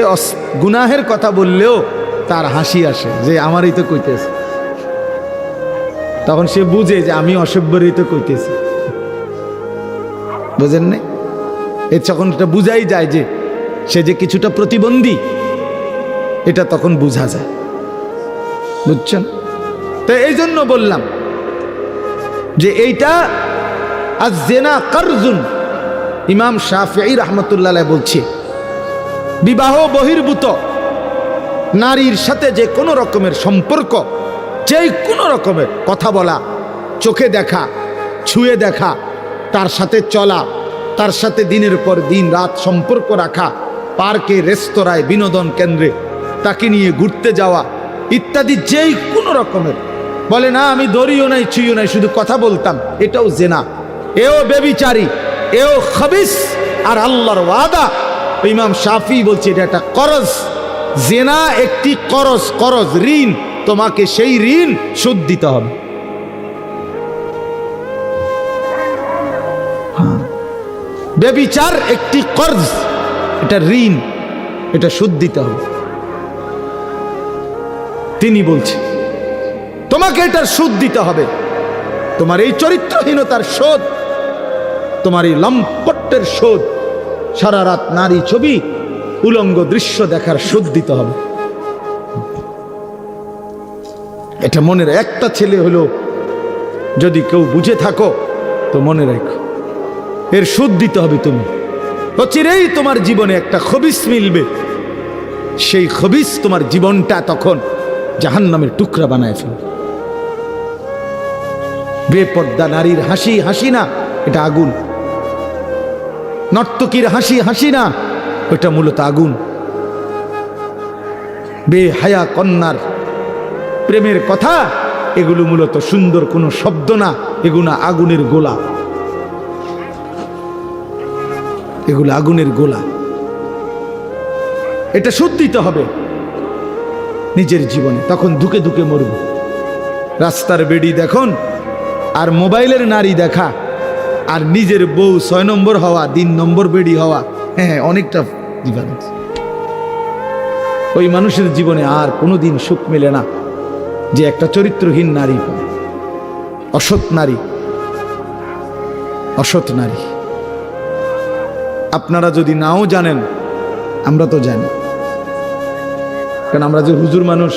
গুনাহের কথা বললেও তার হাসি আসে যে আমারই তো কইতেছে, তখন সে বুঝে যে আমি অসভ্যরই তো কইতেছি। বুঝেন না? তখন এটা বুঝাই যায় যে সে যে কিছুটা প্রতিবন্ধী, এটা তখন বোঝা যায়। বুঝছেন? তো এই জন্য বললাম যে এইটা আয-জিনা কারজুন। ইমাম শাফিঈ রাহমাতুল্লাহ আলাইহি বলছে, বিবাহ বহির্ভূত নারীর সাথে যে কোনো রকমের সম্পর্ক, যে কোনো রকমের কথা বলা, চোখে দেখা, ছুঁয়ে দেখা, তার সাথে চলা, তার সাথে দিনের পর দিন রাত সম্পর্ক রাখা, পার্কে, রেস্তোরাঁয়, বিনোদন কেন্দ্রে তাকে নিয়ে ঘুরতে যাওয়া ইত্যাদি, যেই কোনো রকমের বলে না আমি দড়িও নাই ছুঁইও নাই, শুধু কথা বলতাম, এটাও জেনা, এও বেবিচারী, এও খবিস। আর আল্লাহর ওয়াদা, ইমাম শাফি বলছে এটা একটা করজ, জেনা একটি করজ, করজ ঋণ, তোমাকে সেই ঋণ শোধ দিতে হবে। বেবিচার একটি কর্জ, এটা ঋণ, এটা শোধ দিতে হবে। তিনি বলছে তোমাকে এটার শোধ দিতে হবে, তোমার এই চরিত্রহীনতার শোধ, তোমার এই লম্পটের শোধ, সারা রাত নারী ছবি উলঙ্গ দৃশ্য দেখার শোধ দিতে হবে। এটা মনে রাখ, একটা ছেলে হলো যদি কেউ বুঝে থাকো তো মনে রাখো, এর শোধ দিতে হবে তুমি। অচিরেই তোমার জীবনে একটা খবিস মিলবে, সেই খবিস তোমার জীবনটা তখন জাহান্নামের টুকরা বানায় ফেলবে। বেপর্দা নারীর হাসি হাসি না, এটা আগুন। নর্তকীর হাসি হাসি না, ওটা মূলত আগুন। বেহায়া কন্যার প্রেমের কথা, এগুলো মূলত সুন্দর কোনো শব্দ না, এগুলো আগুনের গোলা, এগুলো আগুনের গোলা। এটা শোধ দিতে হবে নিজের জীবনে, তখন ধুকে ধুকে মরব। রাস্তার বেড়ি দেখুন আর মোবাইলের নারী দেখা, আর নিজের বউ 6 নম্বর হওয়া, 3 নম্বর বেড়ি হওয়া, হ্যাঁ অনেকটা ডিফারেন্স। ওই মানুষের জীবনে আর কোনোদিন সুখ মেলে না যে একটা চরিত্রহীন নারী পায়, অসৎ নারী, অসৎ নারী। আপনারা যদি নাও জানেন, আমরা তো জানি, কারণ আমরা যে হুজুর মানুষ,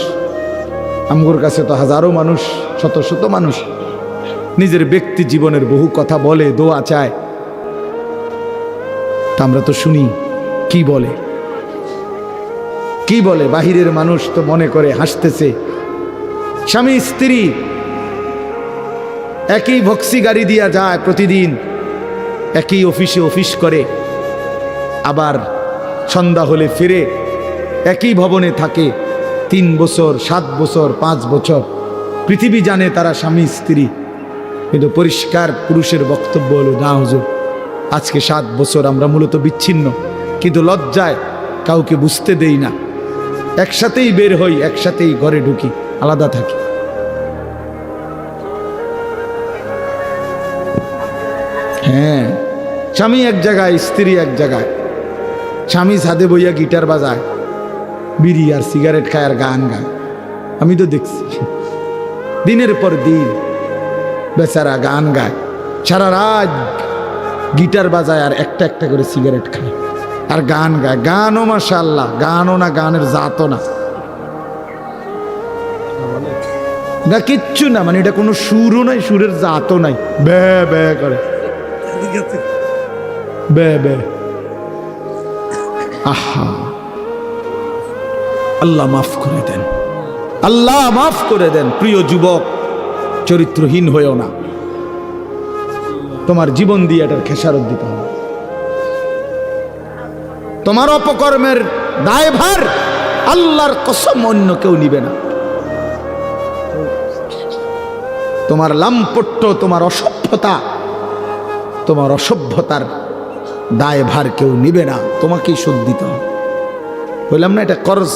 আমগোর কাছে তো হাজারো মানুষ, শত শত মানুষ নিজের ব্যক্তি জীবনের বহু কথা বলে, দোয়া চায়, তা আমরা তো শুনি কি বলে, কি বলে। বাহিরের মানুষ তো মনে করে হাসতেছে, স্বামী স্ত্রী একই ভক্সি গাড়ি দিয়া যায় প্রতিদিন, একই অফিসে অফিস করে, আবার সন্ধ্যা হলে ফিরে, একই ভবনে থাকে 3 বছর 7 বছর 5 বছর। পৃথিবী জানে তারা স্বামী স্ত্রী, কিন্তু পরিষ্কার পুরুষের বক্তব্য হলো না হুজুর, আজকে 7 বছর আমরা মূলত বিচ্ছিন্ন, কিন্তু লজ্জায় কাউকে বুঝতে দেই না, একসাথেই বের হই, একসাথেই ঘরে ঢুকি, আলাদা থাকি। হ্যাঁ, স্বামী এক জায়গায়, স্ত্রী এক জায়গায়। স্বামী ছাদে বইয়া গিটার বাজায়, বিড়ি আর সিগারেট খায় আর গান গায়, আমি তো দেখছি দিনের পর দিন। বেচারা গান গায়, সারা রাত গিটার বাজায় আর একটা একটা করে সিগারেট খায় আর গান গায়। গানও মাশাআল্লাহ, গানও না, গানের জাতও না, না কিচ্ছু না, মানে এটা কোনো সুরও নাই, সুরের জাতও নাই, বে বে করে, বে বে। আহা, আল্লাহ মাফ করে দেন, আল্লাহ মাফ করে দেন। প্রিয় যুবক, চরিত্রহীন হয়েও না, তোমার জীবন দিয়ে এটার খেসারত দিতে হবে। তোমার অপকর্মের দায়ভার আল্লাহর কসম অন্য কেউ নিবে না। তোমার লাম্পট্য, তোমার অসভ্যতা, তোমার অসভ্যতার দায়ভার কেউ নিবে না, তোমাকেই শোধ দিতে হবে। বললাম না এটা কর্জ,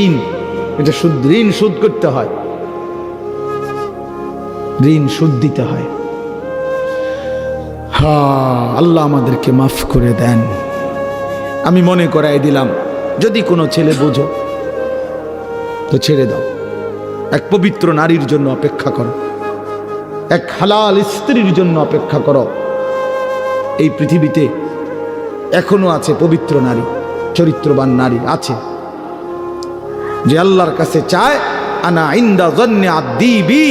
ঋণ, এটা ঋণ শোধ করতে হয়, ঋণ শোধ দিতে হয়। হ্যাঁ, আল্লাহ আমাদেরকে মাফ করে দেন। আমি মনে করাই দিলাম, যদি কোনো ছেলে বোঝো তো ছেড়ে দাও, এক পবিত্র নারীর জন্য অপেক্ষা করো, এক হালাল স্ত্রীর জন্য অপেক্ষা করো। এই পৃথিবীতে এখনো আছে পবিত্র নারী, চরিত্রবান নারী আছে, যে আল্লাহর কাছে চায় আনা ইনদা যন্নি আব্দি বি।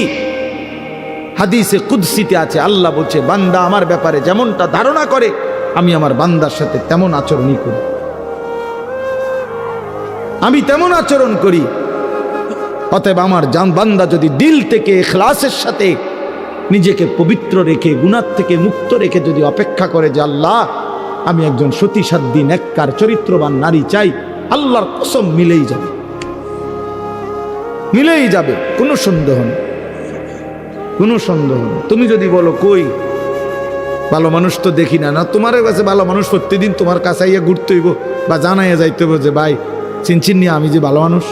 হাদিসে কুদসিতে আছে, আল্লাহ বলছে বান্দা আমার ব্যাপারে যেমনটা ধারণা করে আমি আমার বান্দার সাথে তেমন আচরণই করি, আমি তেমন আচরণ করি। অতএব আমার বান্দা যদি দিল থেকে ইখলাসের সাথে নিজেকে পবিত্র রেখে, গুনাহ থেকে মুক্ত রেখে যদি অপেক্ষা করে যে আল্লাহ আমি একজন সতীসাধ্যী নেককার চরিত্রবান নারী চাই, আল্লাহর কসম মিলেই যাবে, মিলেই যাবে, কোনো সন্দেহ নেই। কোনো সন্দেহ নেই। তুমি যদি বলো কই ভালো মানুষ তো দেখি না, না তোমার কাছে ভালো মানুষ প্রতিদিন তোমার কাছে আইয়া ঘুরতে হইব বা জানাইয়া যাইতে হইব যে ভাই চিনচিন নিয়ে আমি যে ভালো মানুষ,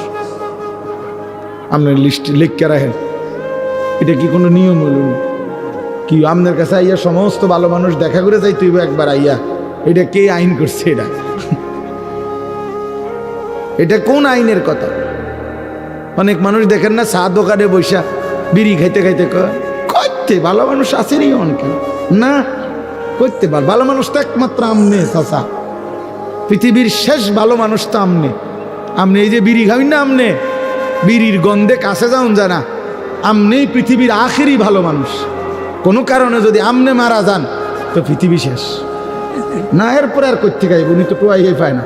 আপনার লিস্ট লিখকে রাখেন। এটা কি কোনো নিয়ম হইল কি? আপনার কাছে আইয়া সমস্ত ভালো মানুষ দেখা করে যাইতে হইব একবার আইয়া? এটা কে আইন করছে? এটা কোন আইনের কথা? অনেক মানুষ দেখেন না চা দোকানে বৈশা বিড়ি খাইতে খাইতে করতে ভালো মানুষ আসেনি অনেকে না করতে পার। ভালো মানুষ তো একমাত্র আমনে চাচা, পৃথিবীর শেষ ভালো মানুষ তো আমনে। আমনে এই যে বিড়ি খাবেন না, আমনে বিড়ির গন্ধে কাছে যাওন জানা, আমনেই পৃথিবীর আখেরি ভালো মানুষ। কোনো কারণে যদি আমনে মারা যান তো পৃথিবী শেষ না। এরপরে আর করতে খাইব, উনি তো টোয়াই পায় না।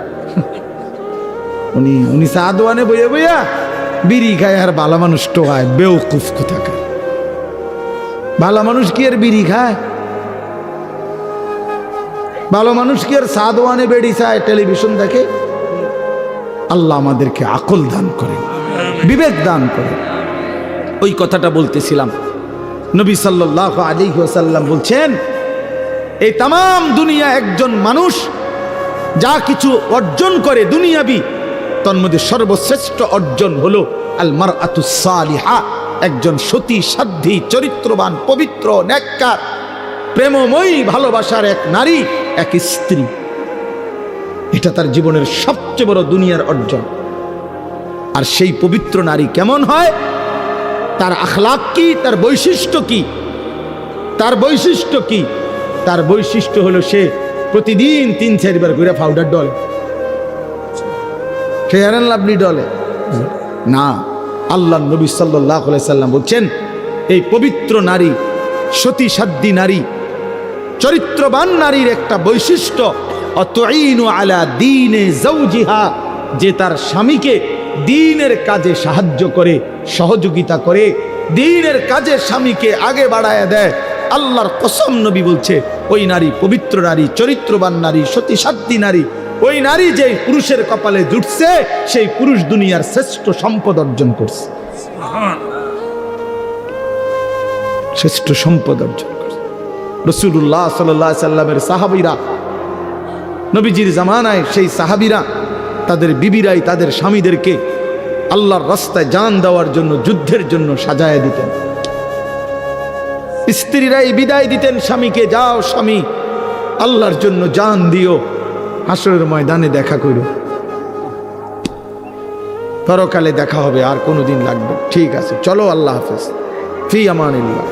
উনি চা দোয়ানে বইয়া বইয়া বিড়ি খায় আর ভালো মানুষ টোয়ায়। বেউকুফ কোথাকার! ভালো মানুষ কি আর বিড়ি খায়? ভালো মানুষ কি আর চা দোয়ানে বেড়ি চায়, টেলিভিশন দেখে? আল্লাহ আমাদেরকে আকল দান করে, বিবেক দান করে। ওই কথাটা বলতেছিলাম। নবী সাল্লাল্লাহু আলাইহি ওয়াসাল্লাম বলছেন, এই তাম দুনিয়া একজন মানুষ যা কিছু অর্জন করে দুনিয়াবি, তন্মধ্যে সর্বশ্রেষ্ঠ অর্জন হলো আল মারআতুস সালিহা, একজন সতী সাধ্বী চরিত্রবান পবিত্র নেককার প্রেমময়ী ভালোবাসার এক নারী, এক স্ত্রী। এটা তার জীবনের সবচেয়ে বড় দুনিয়ার অর্জন। আর সেই পবিত্র নারী কেমন হয়, তার আখলাক কি, তার বৈশিষ্ট্য কি? তার বৈশিষ্ট্য কি? তার বৈশিষ্ট্য হলো সে প্রতিদিন 3-4 বার করে powder Dole. Fair and lovely ডলে না। আল্লাহ নবী সাল্লাল্লাহু আলাইহি সাল্লাম বলছেন, এই পবিত্র নারী, সতী সাধ্বী নারী, চরিত্রবান নারীর একটা বৈশিষ্ট্য, অতুইনু আলা দীনে যাওজিহা, যে তার স্বামীকে দ্বীনের কাজে সাহায্য করে, সহযোগিতা করে, দ্বীনের কাজে স্বামীকে আগে বাড়ায় দেয়। আল্লাহর কসম, নবী বলছে, ওই নারী পবিত্র নারী, চরিত্রবান নারী, সতী সাধ্বী নারী, ওই নারী যে পুরুষের কপালে জুটছে, সেই পুরুষ দুনিয়ার শ্রেষ্ঠ সম্পদ অর্জন করছে, শ্রেষ্ঠ সম্পদ অর্জন করছে। রাসূলুল্লাহ সাল্লাল্লাহু আলাইহি সাল্লামের সাহাবীরা, নবীজির জামানায় সেই সাহাবীরা তাদের বিবিরাই তাদের স্বামীদেরকে আল্লাহর রাস্তায় জান দেওয়ার জন্য, যুদ্ধের জন্য সাজায় দিতেন। স্ত্রীরাই বিদায় দিতেন স্বামীকে, যাও স্বামী, আল্লাহর জন্য জান দিও, হাসরের ময়দানে দেখা করো, পরকালে দেখা হবে, আর কোনোদিন লাগবে, ঠিক আছে চলো, আল্লাহ হাফেজ, ফি আমানিল্লাহ।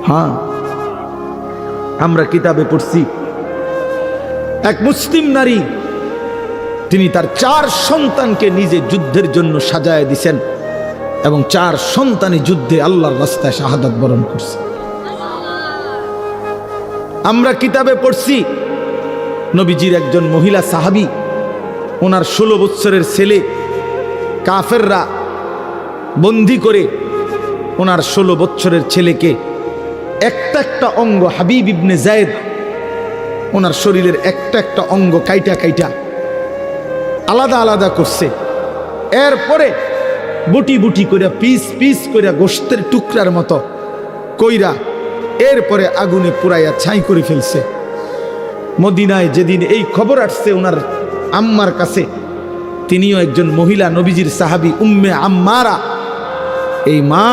হ্যাঁ, আমরা কিতাবে পড়ছি এক মুসলিম নারী, তিনি তার 4 সন্তানকে নিজে যুদ্ধের জন্য সাজায় দিছেন এবং 4 সন্তানই যুদ্ধে আল্লাহর রাস্তায় শাহাদাত বরণ করছে। আমরা কিতাবে পড়ছি নবীজির একজন মহিলা সাহাবী, ওনার 16 বছরের ছেলে কাফেররা বন্দী করে ওনার 16 বছরের ছেলেকে একটা একটা অঙ্গ, হাবিব ইবনে যায়েদ, ওনার শরীরের একটা একটা অঙ্গ কাইটা কাইটা আলাদা আলাদা করছে। এরপরে বুটি বুটি করে, পিস পিস করে, গোশতের টুকরার মতো কইরা এরপরে আগুনে পুরাইয়া ছাই করে ফেলছে। মদিনায় যেদিন এই খবর আসছে ওনার আম্মার কাছে, তিনিও একজন মহিলা, নবীজির সাহাবী উম্মে আম্মারা, এই মা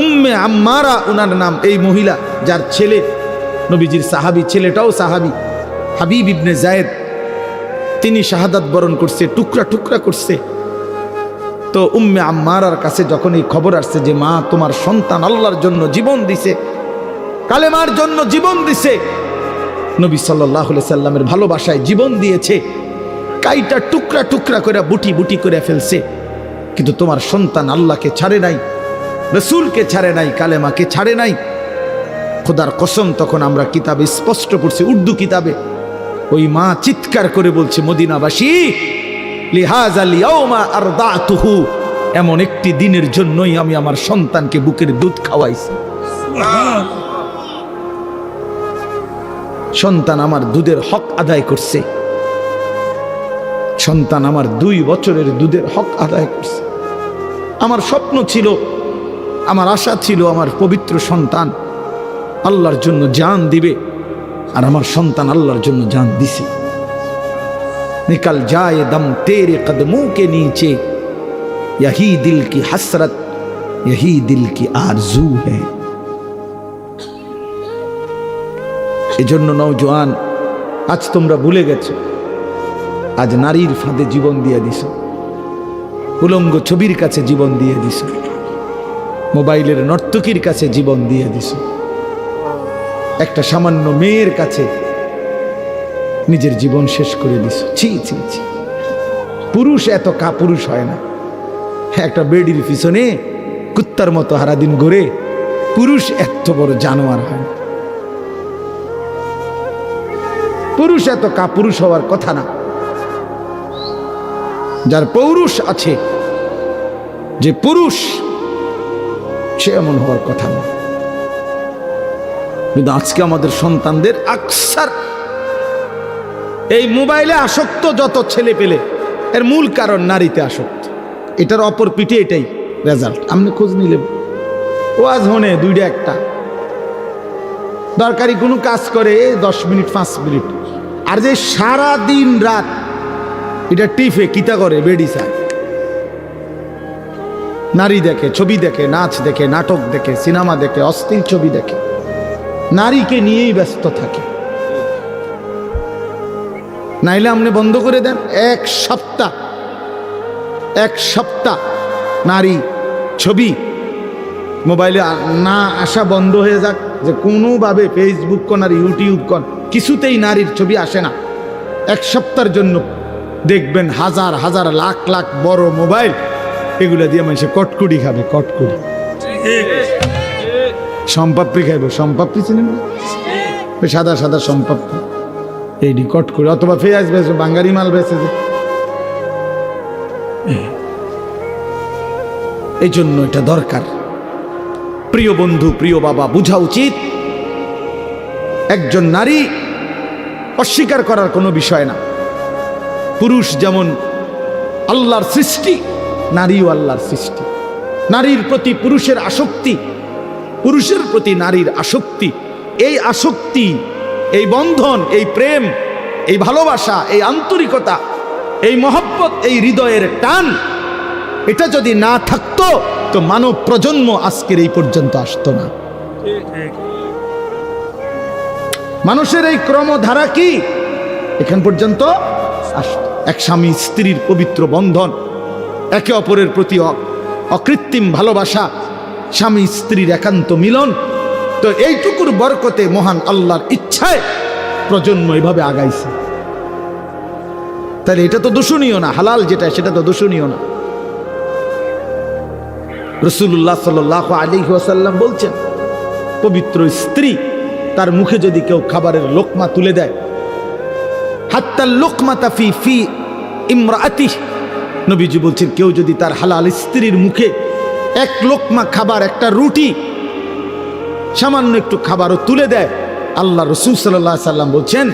উম্মে আম্মারা ওনার নাম, এই মহিলা যার ছেলে নবীজির সাহাবী, ছেলেটাও সাহাবী, হাবিব ইবনে যায়েদ, তিনি শাহাদাত বরণ করছে, টুকরা টুকরা করছে। তো উম্মে আম্মারার কাছে যখন এই খবর আসছে যে মা তোমার সন্তান আল্লাহর জন্য জীবন দিছে, কালেমার জন্য জীবন দিছে, নবী সাল্লাল্লাহু আলাইহি সাল্লামের ভালোবাসায় জীবন দিয়েছে, কাইটা টুকরা টুকরা করে বুটি বুটি করে ফেলছে, কিন্তু তোমার সন্তান আল্লাহকে ছাড়ে নাই, রাসূলকে ছাড়ে নাই, কালেমাকে ছাড়ে নাই। খোদার কসম, তখন আমরা কিতাবে স্পষ্ট পড়ছি, উর্দু কিতাবে, ওই মা চিৎকার করে বলছে, মদিনাবাসী, লিহাযাল ইয়াউমা আরদাতুহু, এমন একটি দিনের জন্যই আমি আমার সন্তানকে বুকের দুধ খাওয়াইছি। সন্তান আমার দুধের হক আদায় করছে, সন্তান আমার 2 বছরের দুধের হক আদায় করছে। আমার স্বপ্ন ছিল আমার আশা ছিল আমার পবিত্র সন্তান আল্লাহর জন্য জান দিবে, আর আমার সন্তান আল্লাহর জন্য জান দিছে। निकल जाए दम तेरे कदमों के नीचे, यही दिल की हसरत, यही दिल की आरजू है। এজন্য নওজোয়ান, আজ তোমরা ভুলে গেছো, আজ নারীর ফাঁদে জীবন দিয়ে দিছো, উলঙ্গ ছবির কাছে জীবন দিয়ে দিছো, মোবাইলের নর্তকীর কাছে জীবন দিয়ে দিছো, একটা সামান্য মেয়ের কাছে নিজের জীবন শেষ করে দিছো। ছি ছি ছি, পুরুষ এত কাপুরুষ হয় না। একটা বেডির পিছনে কুত্তার মতো সারাদিন ঘুরে, পুরুষ এত বড় জানোয়ার হয় না। পুরুষ এত কাপুরুষ হওয়ার কথা না। যার পৌরুষ আছে, যে পুরুষ, সে এমন হওয়ার কথা না। কিন্তু আজকে আমাদের সন্তানদের আকসার এই মোবাইলে আসক্ত যত ছেলে পেলে, এর মূল কারণ নারীতে আসক্ত। এটার অপর পিঠে এটাই রেজাল্ট। আপনি খোঁজ নিলেন, ওয়াজ হনে দুইটা একটা দরকারি কোনো কাজ করে 10 মিনিট 5 মিনিট, আর যে সারা দিন রাত এটা টিফে কিতা করে, বেডি চায়, নারী দেখে, ছবি দেখে, নাচ দেখে, নাটক দেখে, সিনেমা দেখে, অশ্লীল ছবি দেখে, নারীকে নিয়েই ব্যস্ত থাকে। নাইলে আপনি বন্ধ করে দেন, এক সপ্তাহ নারী ছবি মোবাইলে না আসা বন্ধ হয়ে যাক, যে কোনোভাবে ফেসবুক কোন আর ইউটিউব কোন কিছুতেই নারীর ছবি আসে না। এক সপ্তাহের জন্য দেখবেন হাজার হাজার লাখ লাখ বড় মোবাইল, এগুলা দিয়ে মানুষে কটকুড়ি খাবে, কটকুড়ি সম্পাপ্রি খাইব, সম্পাপ্রি চিনেন, সাদা সাদা সম্পাপ্রি, এইটি কটকুড়ি, অথবা পেঁয়াজ বেছে, বাঙ্গারি মাল বেছে। এই জন্য এটা দরকার। প্রিয় বন্ধু, প্রিয় বাবা, বোঝা উচিত একজন নারী অস্বীকার করার কোনো বিষয় না। পুরুষ যেমন আল্লাহর সৃষ্টি, নারীও আল্লাহর সৃষ্টি। নারীর প্রতি পুরুষের আসক্তি, পুরুষের প্রতি নারীর আসক্তি, এই আসক্তি, এই বন্ধন, এই প্রেম, এই ভালোবাসা, এই আন্তরিকতা, এই মহব্বত, এই হৃদয়ের টান, এটা যদি না থাকতো তো মানব প্রজন্ম আজকের এই পর্যন্ত আসতো না। মানুষের এই ক্রমধারা কি এখান পর্যন্ত আসতো? এক স্বামী স্ত্রীর পবিত্র বন্ধন, একে অপরের প্রতি অকৃত্রিম ভালোবাসা, স্বামী স্ত্রীর একান্ত মিলন। তো এইটুকুর বরকতে মহান আল্লাহর ইচ্ছায় প্রজন্ম এভাবে আগাইছে। তাহলে এটা তো দূষণীয় না, হালাল যেটা সেটা তো দূষণীয় না। রাসূলুল্লাহ সাল্লাল্লাহু আলাইহি ওয়াসাল্লাম বলছেন, পবিত্র স্ত্রী তার মুখে যদি কেউ খাবারের লোকমা তুলে দেয়, হাত্তা লোকমাতা ফি ইমরাআতিহি, নবীজি বলছেন কেউ যদি তার হালাল স্ত্রীর মুখে এক লোকমা খাবার, একটা রুটি, সামান্য একটু খাবারও তুলে দেয়, আল্লাহ রাসূল সাল্লাল্লাহু আলাইহি ওয়াসাল্লাম বলছেন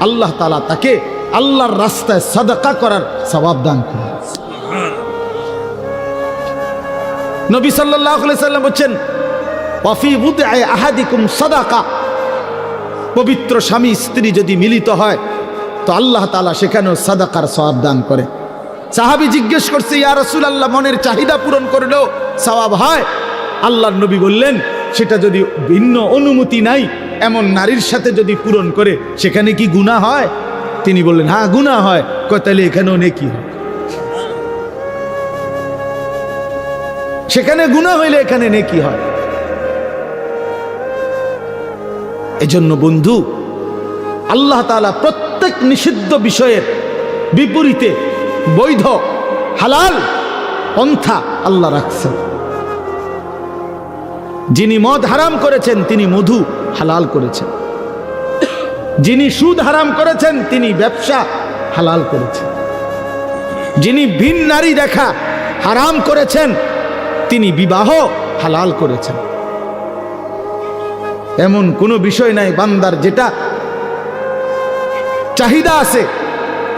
আল্লাহ তাআলা তাকে আল্লাহর রাস্তায় সাদাকা করার সওয়াব দান করেন। নবী সাল্লাল্লাহু আলাইহি ওয়াসাল্লাম বলছেন ওয়াফি বুদআ আহাদিকুম সাদাকা, পবিত্র স্বামী স্ত্রী যদি মিলিত হয় তো আল্লাহ তাআলা সেখানেও সাদাকার সওয়াব দান করে। সাহাবী জিজ্ঞেস করছে, ইয়া রাসূলুল্লাহ, মনের চাহিদা পূরণ করলেও সওয়াব হয়? আল্লাহর নবী বললেন, সেটা যদি ভিন্ন অনুমতি নাই এমন নারীর সাথে যদি পূরণ করে সেখানে কি গুনাহ হয়? তিনি বললেন, হ্যাঁ গুনাহ হয়। কয় তাহলে এখানেও নেকি হয়? সেখানে গুনাহ হইলে এখানে নেকি হয়। এজন্য বন্ধু, আল্লাহ তাআলা প্রত্যেক নিষিদ্ধ বিষয়ের বিপরীতে বৈধ হালাল পন্থা আল্লাহ রাখছেন। যিনি মদ হারাম করেছেন তিনি মধু হালাল করেছেন, যিনি সুদ হারাম করেছেন তিনি ব্যবসা হালাল করেছেন, যিনি ভিন নারী দেখা হারাম করেছেন তিনি বিবাহ হালাল করেছেন। এমন কোনো বিষয় নাই বান্দার যেটা চাহিদা আছে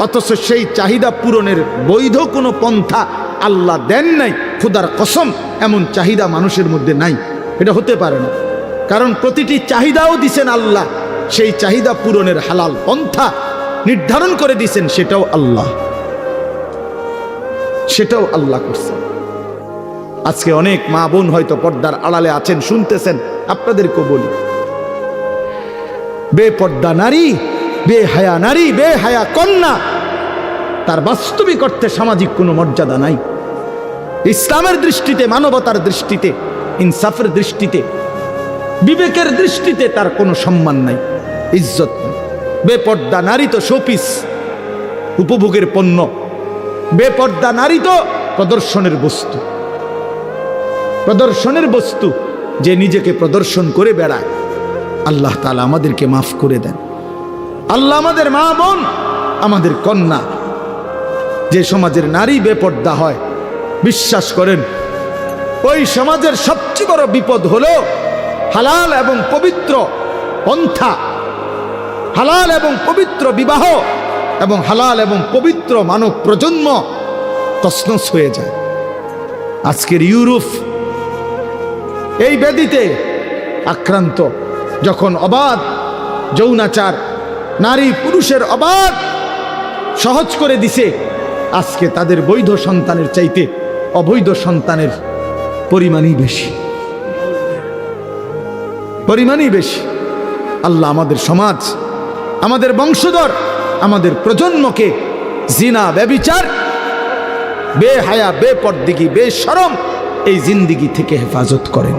অথচ সেই চাহিদা পূরণের বৈধ কোনো পন্থা আল্লাহ দেন নাই। খোদার কসম এমন চাহিদা মানুষের মধ্যে নাই, এটা হতে পারে না। কারণ প্রতিটি চাহিদাও দিছেন আল্লাহ, সেই চাহিদা পূরণের হালাল পন্থা নির্ধারণ করে দিছেন, সেটাও আল্লাহ করছেন। আজকে অনেক মা বোন হয়তো পর্দার আড়ালে আছেন, শুনতেছেন, আপনাদেরকেও বলি, বেপর্দা নারী, বেহায়া নারী, বেহায়া কন্যা, তার বাস্তবিক অর্থে সামাজিক কোনো মর্যাদা নাই। ইসলামের দৃষ্টিতে, মানবতার দৃষ্টিতে, ইনসাফের দৃষ্টিতে, বিবেকের দৃষ্টিতে তার কোনো সম্মান নাই, ইজ্জত নাই। বেপর্দা নারী তো শোপিস, উপভোগের পণ্য। বেপর্দা নারী তো প্রদর্শনের বস্তু, প্রদর্শনের বস্তু, যে নিজেকে প্রদর্শন করে বেড়ায়। আল্লাহ তাআলা আমাদেরকে মাফ করে দেন। আল্লাহ আমাদের মা বোন, আমাদের কন্যা, যে সমাজের নারী বেপর্দা হয়, বিশ্বাস করেন ওই সমাজের সবচেয়ে বড় বিপদ হলো হালাল এবং পবিত্র পন্থা, হালাল এবং পবিত্র বিবাহ এবং হালাল এবং পবিত্র মানব প্রজন্ম তছনছ হয়ে যায়। আজকের ইউরোপ এই ব্যাধিতে আক্রান্ত, যখন অবাধ যৌনাচার, নারী পুরুষের অবাধ সহজ করে দিছে, আজকে তাদের বৈধ সন্তানের চাইতে অবৈধ সন্তানের পরিমাণই বেশি। আল্লাহ আমাদের সমাজ, আমাদের বংশধর, আমাদের প্রজন্মকে জিনা, ব্যভিচার, বেহায়া, বেপরদিগি, বেশরম এই জিন্দিগি থেকে হেফাজত করেন।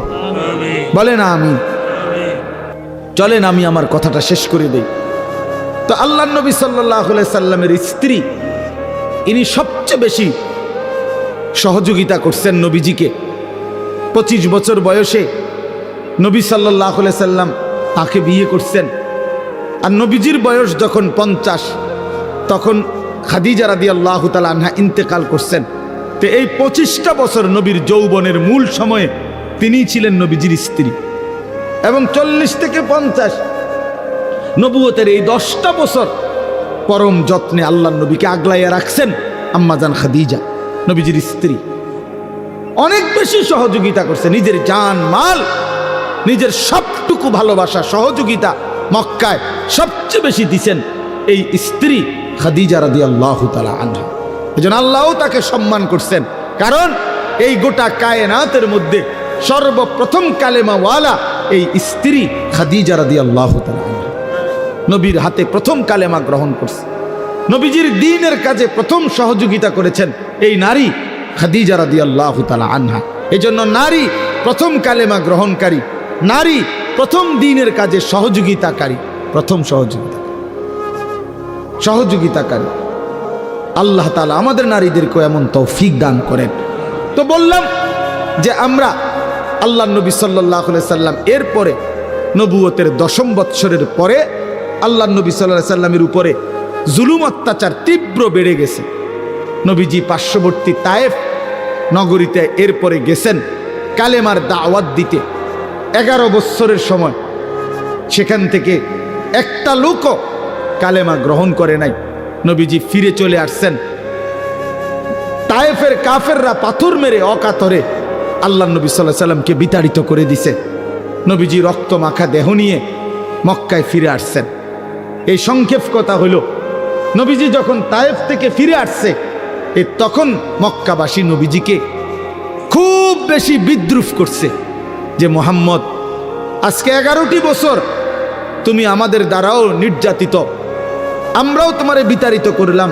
বলেন আমিন। চলেন আমি আমার কথাটা শেষ করে দেই। তো আল্লাহ নবী সাল্লাল্লাহু আলাইহি সাল্লামের স্ত্রী, ইনি সবচেয়ে বেশি সহযোগিতা করছেন নবীজিকে। 25 বছর বয়সে নবী সাল্লাল্লাহু আলাইহি সাল্লাম তাকে বিয়ে করছেন। আর নবীজির বয়স যখন 50, তখন খাদিজা রাদিয়াল্লাহু তাআলা আনহা ইন্তেকাল করছেন। তো এই 25টা বছর নবীর যৌবনের মূল সময়ে তিনিই ছিলেন নবীজির স্ত্রী। এবং 40 থেকে 50 নবুয়তের এই 10টা বছর পরম যত্নে আল্লাহ নবীকে আগলাইয়া রাখছেন আম্মাজান খাদিজা, নবীজির স্ত্রী। অনেক বেশি সহযোগিতা করছে, নিজের জান মাল, নিজের সবটুকু ভালোবাসা, সহযোগিতা মক্কায় সবচেয়ে বেশি দিছেন এই স্ত্রী খাদিজা রাদিয়াল্লাহু তাআলা আনহা। এজন্য আল্লাহও তাকে সম্মান করছেন, কারণ এই গোটা কায়নাতের মধ্যে সর্বপ্রথম কালেমাওয়ালা এই স্ত্রী খাদিজা রাদিয়াল্লাহু তাআলা আনহা। নবীর হাতে প্রথম কালেমা গ্রহণ করছে, নবীজির দ্বীনের কাজে প্রথম সহযোগিতা করেছেন এই নারী খাদিজা রাদিয়াল্লাহু তাআলা আনহা। এজন্য নারী প্রথম কালেমা গ্রহণকারী, নারী প্রথম দ্বীনের কাজে সহযোগিতাকারী, প্রথম সহযোগিতাকারী। আল্লাহ তাআলা আমাদের নারীদেরকে এমন তৌফিক দান করেন। তো বললাম যে আমরা আল্লাহ নবী সাল্লাল্লাহু আলাইহি সাল্লাম এরপরে নবুয়তের 10ম বৎসরের পরে আল্লাহ নবী সাল্লাল্লাহু আলাইহি সাল্লামের উপরে জুলুম অত্যাচার তীব্র বেড়ে গেছে। নবীজি পার্শ্ববর্তী তায়েফ নগরীতে এরপরে গেছেন কালেমার দাওয়াত দিতে। 11 বছরের সময় সেখান থেকে একটা লোকও কালেমা গ্রহণ করে নাই। নবীজি ফিরে চলে আসছেন। তায়েফের কাফেররা পাথর মেরে অকাতরে আল্লাহ নবী সাল্লাল্লাহু আলাইহি সাল্লামকে বিতাড়িত করে দিছে। নবীজি রক্ত মাখা দেহ নিয়ে মক্কায় ফিরে আসছেন। এই সংক্ষেপ কথা হলো, নবীজি যখন তায়েফ থেকে ফিরে আসছে, তখন মক্কাবাসী নবীজিকে খুব বেশি বিদ্রুপ করছে যে মুহাম্মদ, আজকে 11টি বছর তুমি আমাদের দ্বারাও নির্যাতিত, আমরাও তোমারে বিতাড়িত করলাম,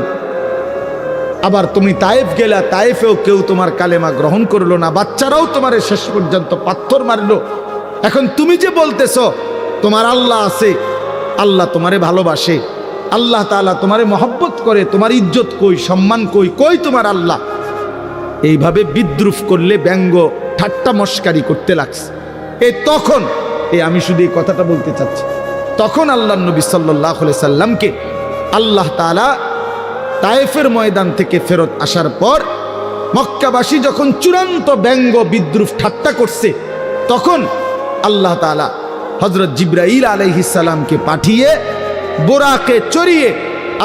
আবার তুমি তায়েফ গেলা, তায়েফেও কেউ তোমার কালেমা গ্রহণ করলো না, বাচ্চারাও তোমারে শেষ পর্যন্ত পাথর মারলো। এখন তুমি যে বলতেছ তোমার আল্লাহ আছে, আল্লাহ তোমারে ভালোবাসে, আল্লাহ তাআলা তোমারে মহব্বত করে, তোমার ইজ্জত কই, সম্মান কই, কই তোমার আল্লাহ? এইভাবে বিদ্রুপ করলে, ব্যঙ্গ ঠাট্টা মস্কারি করতে লাগছে। তখন আমি শুধু এই কথাটা বলতে চাচ্ছি, তখন আল্লাহ নবী সাল্লাল্লাহু আলাইহি সাল্লামকে আল্লাহ তাআলা তায়েফের ময়দান থেকে ফেরত আসার পর মক্কাবাসী যখন চূড়ান্ত ব্যঙ্গ বিদ্রুপ ঠাট্টা করছে, তখন আল্লাহ তাআলা হযরত জিবরাইল আলাইহিস সালামকে পাঠিয়ে বোরাকে চড়িয়ে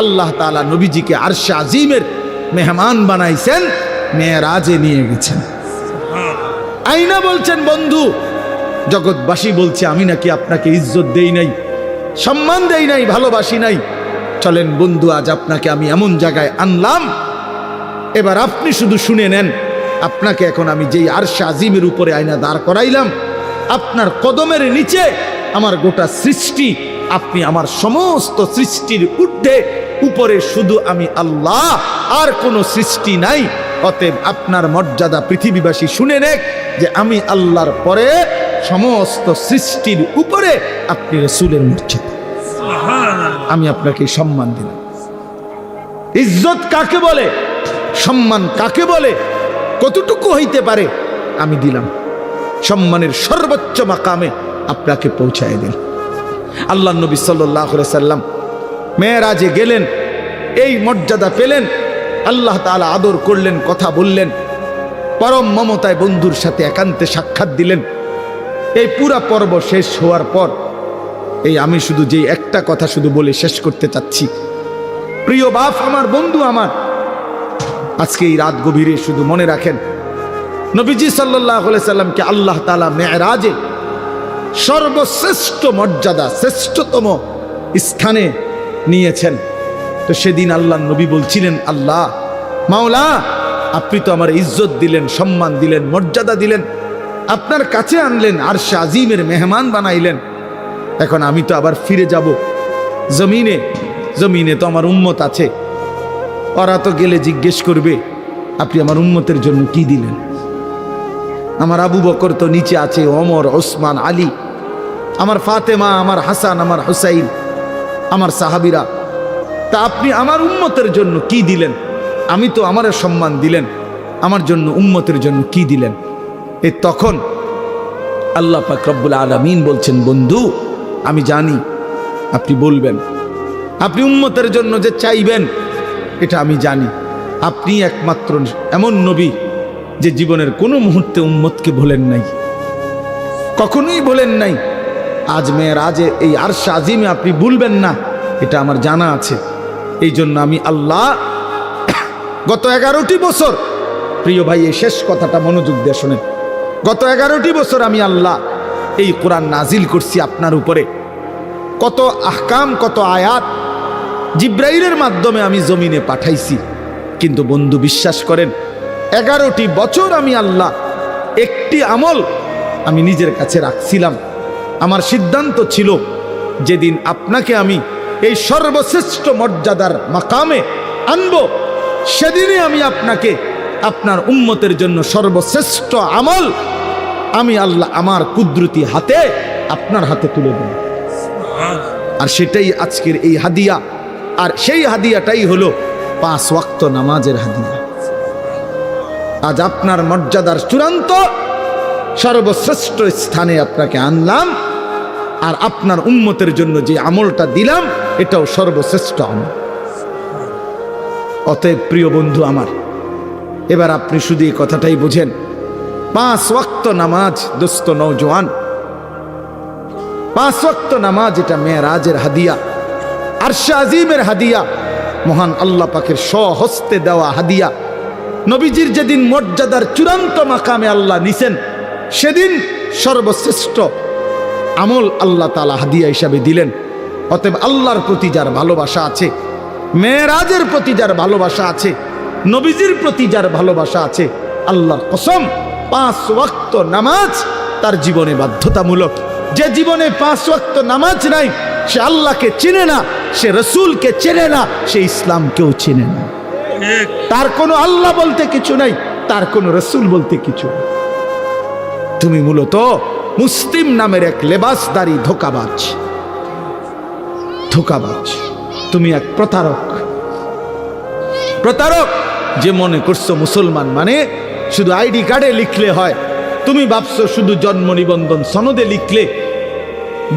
আল্লাহ তাআলা নবীজিকে আরশে আজিমের মেহমান বানাইছেন, মেরাজে নিয়ে গেছেন। আয়না বলছেন বন্ধু, জগৎবাসী বলছে আমি নাকি আপনাকে ইজ্জত দেই নাই, সম্মান দেই নাই, ভালোবাসি নাই। চলেন বন্ধু, আজ আপনাকে আমি এমন জায়গায় আনলাম, এবার আপনি শুধু শুনে নেন। আপনাকে এখন আমি যেই আরশে আজিমের উপরে আয়না দাঁড় করাইলাম, আপনার কদমের নিচে আমার গোটা সৃষ্টি, আপনি আমার সমস্ত সৃষ্টির ঊর্ধ্বে, উপরে শুধু আমি আল্লাহ, আর কোনো সৃষ্টি নাই। অতএব আপনার মর্যাদা পৃথিবীবাসী শুনে নেক যে আমি আল্লাহর পরে সমস্ত সৃষ্টির উপরে আপনি রাসূলের মর্যাদা। আমি আপনাকে সম্মান দিলাম। ইজ্জত কাকে বলে, সম্মান কাকে বলে, কতটুকু হইতে পারে, আমি দিলাম। সম্মানের সর্বোচ্চ মাকামে আপনাকে পৌঁছায় দিল। আল্লাহ নবী সাল্লাল্লাহু আলাইহি সাল্লাম মেরাজে গেলেন, এই মর্যাদা পেলেন, আল্লাহ তাআলা আদর করলেন, কথা বললেন, পরম মমতায় বন্ধুর সাথে একান্তে সাক্ষাৎ দিলেন। এই পুরা পর্ব শেষ হওয়ার পর এই আমি শুধু যে একটা কথা শুধু বলে শেষ করতে চাচ্ছি, প্রিয় বাপ আমার, বন্ধু আমার, আজকে এই রাত গভীরে শুধু মনে রাখেন, নবীজি সাল্লাল্লাহু আলাইহি সাল্লামকে আল্লাহ তাআলা মেরাজে সর্বশ্রেষ্ঠ মর্যাদা, শ্রেষ্ঠতম স্থানে নিয়েছেন। তো সেদিন আল্লাহ নবী বলছিলেন, আল্লাহ মাওলা, আপনি তো আমার ইজ্জত দিলেন, সম্মান দিলেন, মর্যাদা দিলেন, আপনার কাছে আনলেন, আরশে আজিমের মেহমান বানাইলেন। এখন আমি তো আবার ফিরে যাব জমিনে। জমিনে তো আমার উম্মত আছে, ওরা তো গেলে জিজ্ঞেস করবে আপনি আমার উম্মতের জন্য কি দিলেন। আমার আবু বকর তো নিচে আছে, ওমর, ওসমান, আলী, আমার ফাতেমা, আমার হাসান, আমার হুসাইন, আমার সাহাবীরা। তা আপনি আমার উম্মতের জন্য কি দিলেন? আমি তো আমার সম্মান দিলেন, আমার জন্য উম্মতের জন্য কি দিলেন? এ তখন আল্লাহ পাক রব্বুল আলামিন বলছেন, বন্ধু আমি জানি আপনি বলবেন, আপনি উম্মতের জন্য যে চাইবেন এটা আমি জানি। আপনি একমাত্র এমন নবী যে জীবনের কোনো মুহূর্তে উম্মতকে ভোলেন নাই, কখনোই ভোলেন নাই। আজ মেরাজে এই আরশে আজিমে আপনি ভুলবেন না, এটা আমার জানা আছে। এই জন্য আমি আল্লাহ গত 11টি বছর, প্রিয় ভাই এই শেষ কথাটা মনোযোগ দিয়ে শোনেন, গত 11টি বছর আমি আল্লাহ এই কোরআন নাজিল করছি আপনার উপরে। কত আহকাম, কত আয়াত জিব্রাইলের মাধ্যমে আমি জমিনে পাঠাইছি। কিন্তু বন্ধু বিশ্বাস করেন, 11টি বছর আমি আল্লাহ একটি আমল আমি নিজের কাছে রাখছিলাম। আমার সিদ্ধান্ত ছিল যেদিন আপনাকে আমি এই সর্বশ্রেষ্ঠ মর্যাদার মাকামে আনব, সেদিনে আমি আপনাকে আপনার উম্মতের জন্য সর্বশ্রেষ্ঠ আমল আমি আল্লাহ আমার কুদরতি হাতে আপনার হাতে তুলে দেব। আর সেটাই আজকের এই হাদিয়া। আর সেই হাদিয়াটাই হলো 5 ওয়াক্ত নামাজের হাদিয়া। আজ আপনার মর্যাদার চূড়ান্ত সর্বশ্রেষ্ঠ স্থানে আপনাকে আনলাম, আর আপনার উম্মতের জন্য যে আমলটা দিলাম এটাও সর্বশ্রেষ্ঠ আমল। অতএব প্রিয় বন্ধু আমার, এবার আপনি শুধু এই কথাটাই বোঝেন, 5 ওয়াক্ত নামাজ দোস্ত নওজোয়ান, 5 ওয়াক্ত নামাজ এটা মেরাজের হাদিয়া, আরশে আজিমের হাদিয়া, মহান আল্লাহ পাকের স্বহস্তে দেওয়া হাদিয়া। নবীজির যেদিন মর্যাদার চূড়ান্ত মাকামে আল্লাহ নিছেন, সেদিন সর্বশ্রেষ্ঠ আমল আল্লাহ তাআলা হাদিয়া হিসাবে দিলেন। অতএব আল্লাহর প্রতি যার ভালোবাসা আছে, মেরাজের প্রতি যার ভালোবাসা আছে, নবীজির প্রতি যার ভালোবাসা আছে, আল্লাহর কসম 5 ওয়াক্ত নামাজ তার জীবনে বাধ্যতামূলক। যে জীবনে 5 ওয়াক্ত নামাজ নাই, সে আল্লাহকে চেনে না, সে রসুলকে চেনে না, সে ইসলামকেও চেনে না। তার কোনো আল্লাহ বলতে কিছু নাই, তার কোনো রসুল বলতে কিছু নেই। তুমি মূলত মুসলিম নামের এক লেবাসদারি ধোঁকাবাজ, ধোঁকাবাজ। তুমি এক প্রতারক, প্রতারক যে মনে করছো মুসলমান মানে শুধু আইডি কার্ডে লিখলে হয়। তুমি ভাবছো শুধু জন্ম নিবন্ধন সনদে লিখলে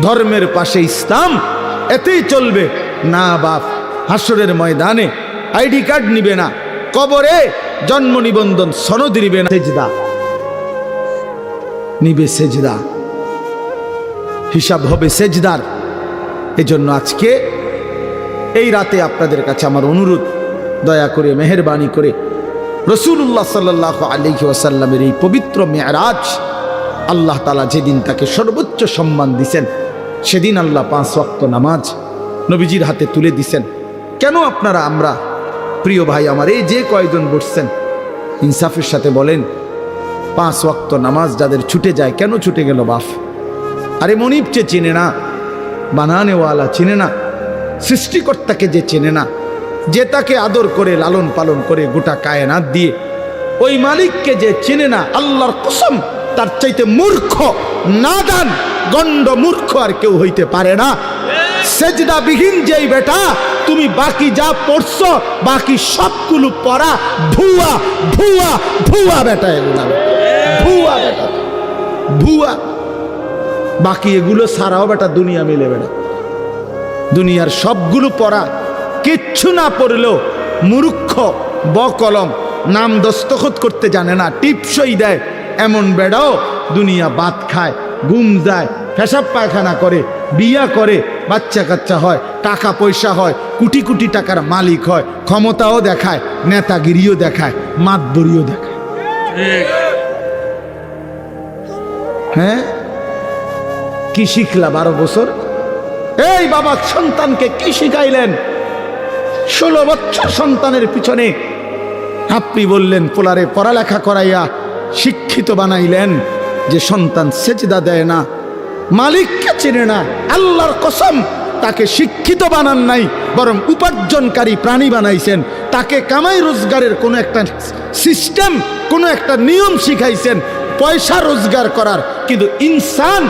ধর্মের পাশে ইসলাম এতেই চলবে। না বাপ, হাসরের ময়দানে আইডি কার্ড নিবে না, কবরে জন্ম নিবন্ধন সনদ নিবে না, সেজদা নিবে, সেজদা, হিসাব হবে সেজদার। এজন্য আজকে এই রাতে আপনাদের কাছে আমার অনুরোধ, দয়া করে মেহেরবানি করে রাসূলুল্লাহ সাল্লাল্লাহু আলাইহি ওয়াসাল্লামের এই পবিত্র মেরাজ আল্লাহ তাআলা যেদিন তাকে সর্বোচ্চ সম্মান দিয়েছেন, সেদিন আল্লাহ 5 ওয়াক্ত নামাজ নবীজির হাতে তুলে দিছেন। কেন আপনারা আমরা প্রিয় ভাই আমার এই যে কয়জন বসছেন, ইনসাফের সাথে বলেন 5 ওয়াক্ত নামাজ যাদের ছুটে যায়, কেন ছুটে গেল বাপ? আরে মনিবকে চেনে না, বানানেওয়ালা চেনে না, সৃষ্টিকর্তাকে যে চেনে না, যে তাকে আদর করে লালন পালন করে গোটা কায়নাত দিয়ে, ওই মালিককে যে চেনে না, আল্লাহর কসম তার চাইতে মূর্খ, নাদান, গণ্ড মূর্খ আর কেউ হইতে পারে না। সেজদাবিহীন যেই বেটা, তুমি বাকি যা পড়ছো বাকি সবগুলো পড়া ভুয়া ভুয়া ভুয়া বেটা, এগুলা ভুয়া বেটা, ভুয়া। বাকি এগুলো সারাও বেটা দুনিয়া মিলেবে না। দুনিয়ার সবগুলো পড়া, কিচ্ছু না পড়লেও মূর্খ, বকলম, নাম দস্তখত করতে জানে না, টিপসই দেয় এমন বেড়াও দুনিয়া ভাত খায়, ঘুম যায়, পেশাব পায়খানা করে, বিয়া করে, বাচ্চা কাচ্চা হয়, টাকা পয়সা হয়, কোটি কোটি টাকার মালিক হয়, ক্ষমতাও দেখায়, নেতাগিরিও দেখায়, মাতবরিও দেখায়। হ্যাঁ, কি শিখলা 12 বছর? এই বাবা সন্তানকে কি শিখাইলেন? 16 বছর সন্তানের পিছনে আপনি বললেন পোলারে পড়ালেখা করাইয়া শিক্ষিত বানাইলেন, যে সন্তান সেজদা দেয় না, মালিককে চেনে না, আল্লাহর কসম তাকে শিক্ষিত বানান নাই, বরং উপার্জনকারী প্রাণী বানাইছেন। তাকে কামাই রোজগারের কোনো একটা সিস্টেম, কোনো একটা নিয়ম শিখাইছেন পয়সা রোজগার করার, কিন্তু ইনসান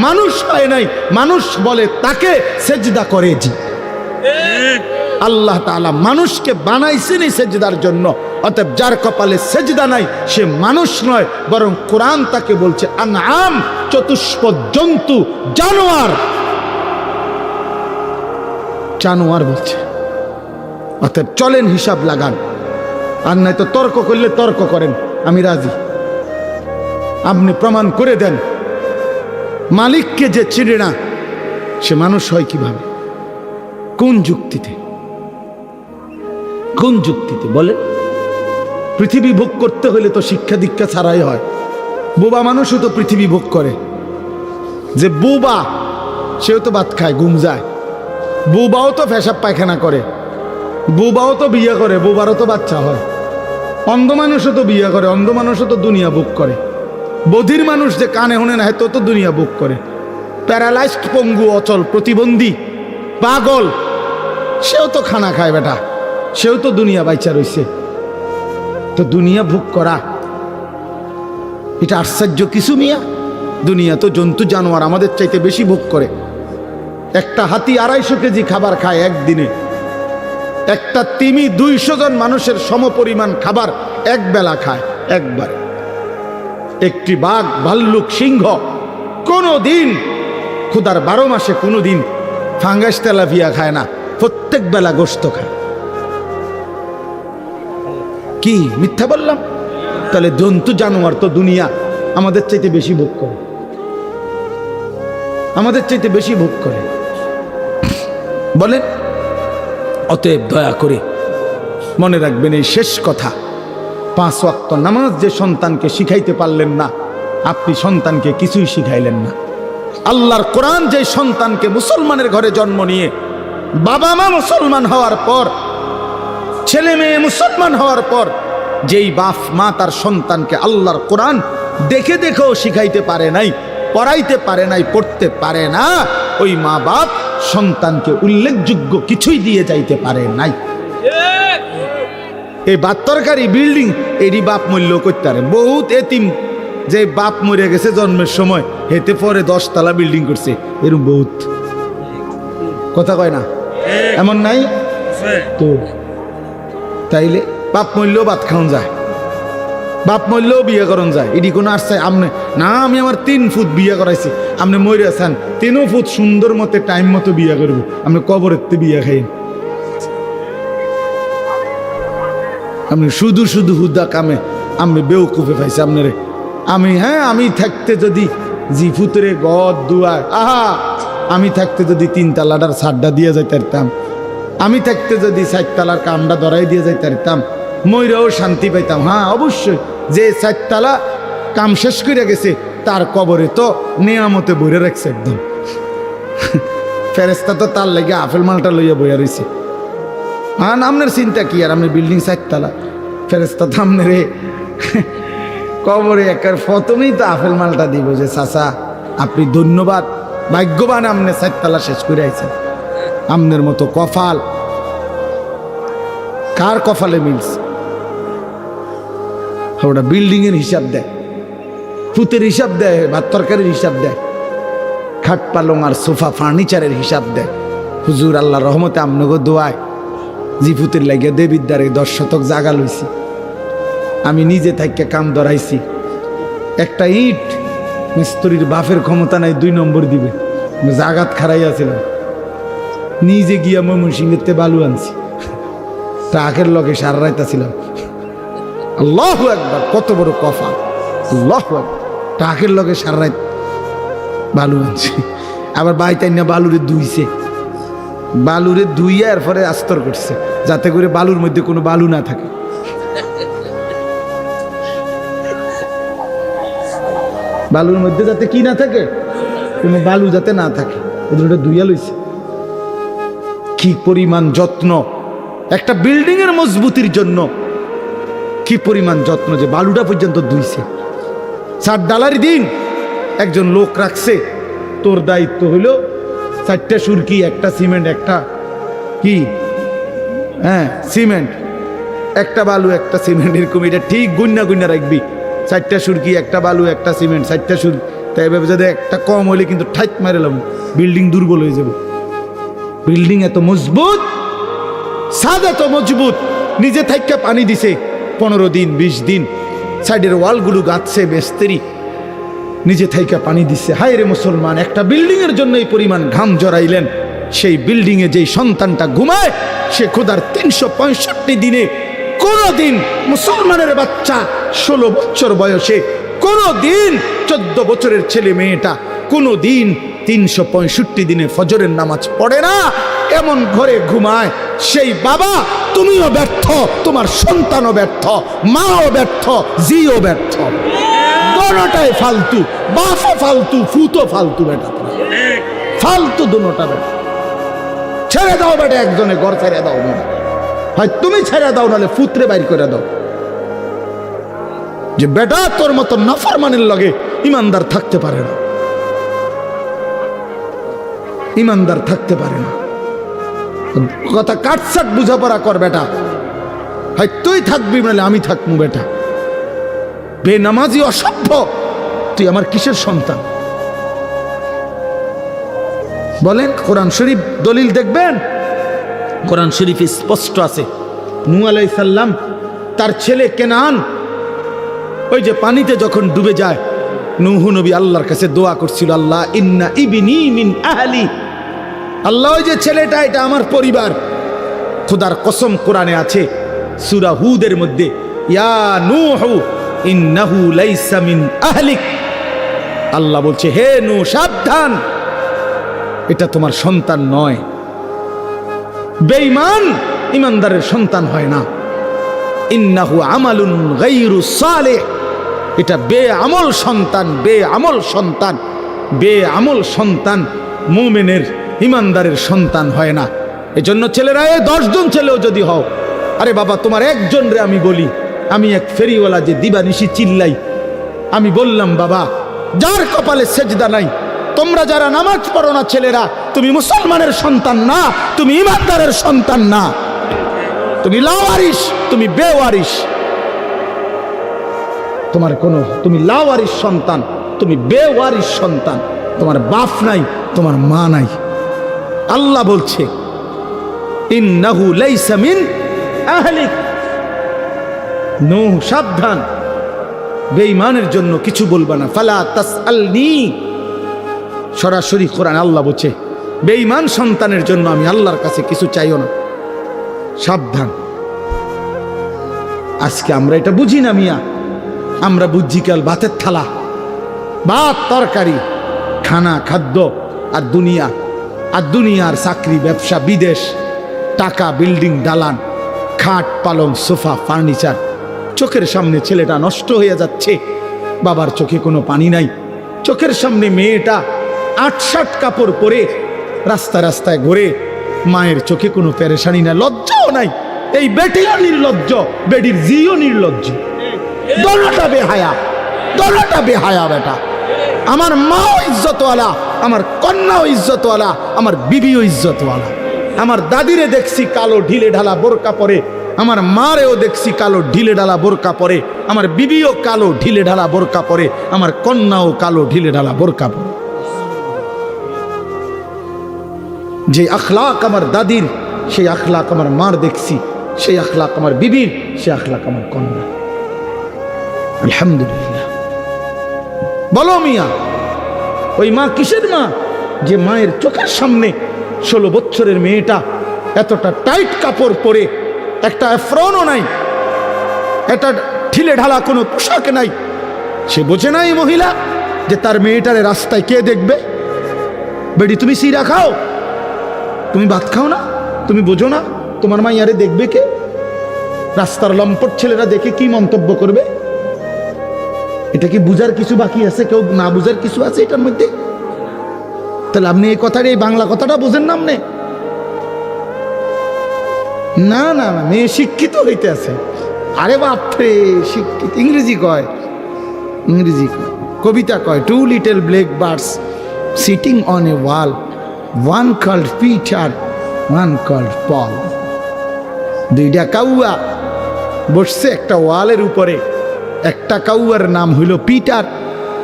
মানুষ হয় নাই। মানুষ বলে তাকে সেজদা করে। জি, আল্লাহ তাআলা মানুষকে বানাইছেনই সেজদার জন্য। অতএব যার কপালে সেজদা নাই সে মানুষ নয়, বরং কোরআন তাকে বলছে আনআম, চতুষ্পদ জন্তু, জানোয়ার, জানোয়ার বলছে। অতএব চলেন হিসাব লাগান, আর নাই তো তর্ক করলে তর্ক করেন, আমি রাজি। আপনি প্রমাণ করে দেন মালিককে যে চিনে না সে মানুষ হয় কিভাবে, কোন যুক্তিতে, কোন যুক্তিতে বলে? পৃথিবী ভোগ করতে হলে তো শিক্ষা দীক্ষা ছাড়াই হয়। বোবা মানুষও তো পৃথিবী ভোগ করে। যে বোবা সেও তো ভাত খায়, ঘুম যায়, বোবাও তো পেশাব পায়খানা করে, বোবাও তো বিয়ে করে, বোবারও তো বাচ্চা হয়। অন্ধ মানুষও তো বিয়ে করে, অন্ধ মানুষও তো দুনিয়া ভোগ করে। বধির মানুষ যে কানে শোনে না, হেতো তো দুনিয়া ভোগ করে। প্যারালাইজড, পঙ্গু, অচল, প্রতিবন্ধী, পাগল, সেও তো খানা খায় বেটা, সেও তো দুনিয়া বাইচা রইছে। তো দুনিয়া ভোগ করা এটা আশ্চর্য কিছু মিয়া? দুনিয়া তো জন্তু জানোয়ার আমাদের চাইতে বেশি ভোগ করে। একটা হাতি 250 কেজি খাবার খায় একদিনে। একটা তিমি 200 জন মানুষের সমপরিমাণ খাবার এক বেলা খায়, একবার। একটি বাঘ, ভাল্লুক, সিংহ কোনো দিন ক্ষুধার 12 মাসে কোনো দিন ফাঙ্গাস তেলাপিয়া খায় না, প্রত্যেক বেলা গোশত খায়। কি মিথ্যা বললাম? তাহলে জন্তু জানোয়ার তো দুনিয়া আমাদের চাইতে বেশি ভোগ করে, আমাদের চাইতে বেশি ভোগ করে বলেন। অতএব দয়া করে মনে রাখবেন এই শেষ কথা, 5 ওয়াক্ত নামাজ যে সন্তানকে শিখাইতে পারলেন না, আপনি সন্তানকে কিছুই শিখাইলেন না। আল্লাহর কোরআন যে সন্তানকে মুসলমানের ঘরে জন্ম নিয়ে বাবা মা মুসলমান হওয়ার পর, ছেলে মেয়ে মুসলমান হওয়ার পর, যেই বাপ মা তার সন্তানকে আল্লাহর কোরআন দেখে দেখেও শিখাইতে পারে নাই, পড়াইতে পারে নাই, পড়তে পারে না, ওই মা বাপ সন্তানকে উল্লেখযোগ্য কিছুই দিয়ে যাইতে পারে নাই। এই বাত্তরকারী বিল্ডিং এরই বাপ মূল্য করতে পারে। বহুত এতিম যে বাপ মরে গেছে জন্মের সময়, হেতে পরে 10 তলা বিল্ডিং করছে, এরকম বহুত। কথা কয় না? এমন নাই তো? তাইলে বাপ মূল্যও ভাত খাওয়ান যায়, বাপ মূল্যও বিয়ে করন যায়। এটি কোনো আসছে আমনে না, আমি আমার 3 ফুট বিয়ে করাইছি, আপনি মরে আছেন 3 ফুট সুন্দর মতো টাইম মতো বিয়ে করবো, আপনি কবরের বিয়ে খাইন। আপনি শুধু শুধু হুদা কামে আমি বেউকুফে পাইছি আপনারে। আমি আমি থাকতে যদি জিফুতরে গদ দুয়ার, আমি থাকতে যদি 3 তালাটার ছাড়টা দিয়ে যাইতে পারতাম, আমি থাকতে যদি 4 তালার কামটা ধরাই দিয়ে যাইতে পারতাম, ময়রাও শান্তি পাইতাম। হ্যাঁ অবশ্যই, যে 4 তলা কাম শেষ করে গেছে তার কবরে তো নিয়ামতে বইরে রাখছে একদম। ফেরেস্তা তো তার লেগে আপেল মালটা লইয়া বইয়া রয়েছে। হ্যাঁ আপনার চিন্তা কি, আর আপনার বিল্ডিং 4 তলা, ফেরেস্তা তো আপনার কবরে একার প্রথমেই তো আপেল মালটা দিব যে চাচা আপনি ধন্যবাদ, ভাগ্যবান আপনি 4 তলা শেষ করে আইছেন। আপনার মতো কপাল কার কপালে মিলছে? ওটা বিল্ডিং এর হিসাব দেয়, ফুতের হিসাব দেয়, ভাত তরকারির হিসাব দেয়, খাট পালং আর সোফা ফার্নিচারের হিসাব দেয়। হুজুর আল্লাহ রহমতে আমনগো দোয়ায় জিফুতের লাগিয়া দেবিদ্বারে 10 শতক জাগা লইছি। আমি নিজে থাইকে কাম ধরাইছি। একটা ইট মিস্ত্রির বাপের ক্ষমতা নাই 2 নম্বর দিবে, জাগাত খারাইয়াছিলাম। নিজে গিয়া ময়মনসিংহেতে বালু আনছি, ট্রাকের লগে সারা রাইতাছিলাম। আল্লাহু আকবার, কত বড় কফা! আল্লাহু আকবার, ট্রাকের লগে সারা রাত বালু আনছি। আবার বাইতাই না বালুরে ধুইছে, বালুরে ধুইয়া এরপরে আস্তর করছে যাতে করে বালুর মধ্যে কোনো বালু না থাকে। বালুর মধ্যে যাতে কি না থাকে, কোনো বালু যাতে না থাকে, ওটা ধুইয়া লইছে। কি পরিমাণ যত্ন একটা বিল্ডিং এর মজবুতির জন্য, কি পরিমাণ যত্ন যে বালুটা পর্যন্ত ধুইছে। 4 ডালার দিন একজন লোক রাখছে, তোর দায়িত্ব হইল 4টা সুরকি, একটা সিমেন্ট, একটা কি সিমেন্ট, একটা বালু, একটা সিমেন্ট, এরকম এটা ঠিক গুন্না গুন্না রাখবি। 4টা সুরকি, একটা বালু, একটা সিমেন্ট, 4টা সুর। তাই এভাবে যদি একটা কম হইলে কিন্তু ঠাইট মারেলাম, বিল্ডিং দুর্বল হয়ে যাবে। বিল্ডিং এত মজবুত, ছাদ এত মজবুত, নিজে থাইকা পানি দিছে 15 দিন 20 দিন, সাইডের ওয়ালগুলো গাঁথছে বেস্তেরি, নিজে থাইকা পানি দিচ্ছে। হায় রে মুসলমান, একটা বিল্ডিং এর জন্য এই পরিমাণ ঘাম জড়াইলেন। সেই বিল্ডিং এ যেই সন্তানটা ঘুমায়, সে খোদার 365 দিনে কোনদিন মুসলমানের বাচ্চা 16 বছর বয়সে, কোনদিন 14 বছরের ছেলে মেয়েটা কোনদিন 365 দিনে ফজরের নামাজ পড়ে না, এমন ঘরে ঘুমায়। সেই বাবা, তুমিও ব্যর্থ, তোমার সন্তানও ব্যর্থ, মাও ব্যর্থ, জিও ব্যর্থ, দোনোটাই ফালতু। বাপও ফালতু, ফুতো ফালতু, বেটা ফালতু, দোনোটা বেটা। ছেড়ে দাও বেটা, একজনে ঘর ছেড়ে দাও বেটা, হয় তুমি ছেড়ে দাও, নাহলে ফুতরে বাইর করে দাও। যে বেটা তোর মতো নাফরমানের লগে ইমানদার থাকতে পারে না, ইমানদার থাকতে পারে না। কথা কাটসাট বুঝাপড়া কর বেটা, হয় তুই থাকবি নাহলে আমি থাকবো বেটা। বেনামাজি অসভ্য, তুই আমার কিসের সন্তান? বলেন, কোরআন শরীফ দলিল দেখবেন, কোরআন শরীফে স্পষ্ট আছে। নূহ আলাইহিস সালাম তার ছেলে কেনান ওই যে পানিতে যখন ডুবে যায়, নূহ নবী আল্লাহর কাছে দোয়া করছিল, আল্লাহ ইন্না ইবনি মিন আহলি, আল্লাহ ওই যে ছেলেটা এটা আমার পরিবার। খোদার কসম কোরআনে আছে সূরা হুদের মধ্যে, ইয়া নূহ ইন্নাহু লাইসা মিন আহলিক, আল্লাহ বলছে হে নূহ সাবধান, এটা তোমার সন্তান নয়। বেঈমান ইমানদারের সন্তান হয় না। ইন্নাহু আমালুন গায়রু সালেহ, এটা বেআমল সন্তান, বেআমল সন্তান, বেআমল সন্তান মুমিনের ইমানদারের সন্তান হয় না। এজন্য ছেলেরা, 10 জন ছেলেও যদি হও, আরে বাবা তোমার একজন রে আমি বলি, আমি এক ফেরিওয়ালা যে দিবানিশি চিল্লাই, আমি বললাম বাবা যার কপালে সেজদা নাই, তোমরা যারা নামাজ পড়ো না ছেলেরা, তুমি মুসলমানের সন্তান না, তুমি ইমানদারের সন্তান না, তুমি লাওয়ারিস, তুমি বেওয়ারিস। তোমার কোনো, তুমি লাওয়ারিস সন্তান, তুমি বেওয়ারিস সন্তান, তোমার বাপ নাই, তোমার মা নাই। আল্লাহ বলছে ইন্নাহু লাইসা মিন আহলিক, নূহ সাবধান, বেঈমানের জন্য কিছু বলবা না। ফালা তাসআলনি, সরাসরি কোরআন আল্লাহ বলছে বেঈমান সন্তানের জন্য আমি আল্লাহর কাছে কিছু চাইও না, সাবধান। আজকে আমরা এটা বুঝি না মিয়া, আমরা বুঝি কাল ভাতের থালা, ভাত তরকারি, খানা খাদ্য, আর দুনিয়া, আর দুনিয়ার চাকরি ব্যবসা বিদেশ, টাকা বিল্ডিং দালান, খাট পালং সোফা ফার্নিচার, চোখের সামনে ছেলেটা নষ্ট হয়ে যাচ্ছে, বাবার চোখে কোনো পানি নাই, চোখের সামনে মেয়েটা ৮-৭ কাপড় পরে রাস্তা রাস্তায় ঘুরে, মায়ের চোখে কোনো পেরেশানি নাই, লজ্জাও নাই। এই বেটিও নির্লজ্জ, বেটির জিও নির্লজ্জ, দলটা বেহায়া, দলটা বেহায়া বেটা। আমার মাও ইজ্জতওয়ালা, আমার কন্যাও ইজ্জতওয়ালা, আমার বিবিও ইজ্জতওয়ালা। আমার দাদিরে দেখছি কালো ঢিলে ঢালা বোরকা পরে, আমার মারেও দেখছি কালো ঢিলে ঢালা বোরকা পরে, আমার বিবিও কালো ঢিলে ঢালা বোরকা পরে, আমার কন্যাও কালো ঢিলে ঢালা বোরকা পরে। যে আখলাক আমার দাদির, সেই আখলাক আমার মার দেখছি, সেই আখলাক আমার বিবির, সেই আখলাক আমার কন্যা। আলহামদুলিল্লাহ। বলো মিয়া, ওই মা কিসের মা? যে মায়ের চোখের সামনে 16 বছরের মেয়েটা এতটা টাইট কাপড় পরে, একটা এফরনও নাই, একটা ঢিলে ঢালা কোনো পোশাক নাই, সে বোঝে নাই মহিলা যে তার মেয়েটারে রাস্তায় কে দেখবে। বেডি তুমি সিরা খাও, তুমি ভাত খাও না, তুমি বোঝো না তোমার মাইয়ারে দেখবে কে? রাস্তার লম্পট ছেলেরা দেখে কি মন্তব্য করবে? এটা কি বুঝার কিছু বাকি আছে? কেউ না বুঝার কিছু আছে এটার মধ্যে? তাহলে আপনি এই কথাটা, এই বাংলা কথাটা বোঝেন না আপনি? না না না, মেয়ে শিক্ষিত হইতে আছে। আরে বাপরে, শিক্ষিত ইংরেজি কয়, ইংরেজি কয়, কবিতা কয়, 2 little black birds sitting on a wall, one called Peter, one called Paul. দুইটা কাউয়া বসছে একটা ওয়ালের উপরে, একটা কাউয়ার নাম হইল পিটার,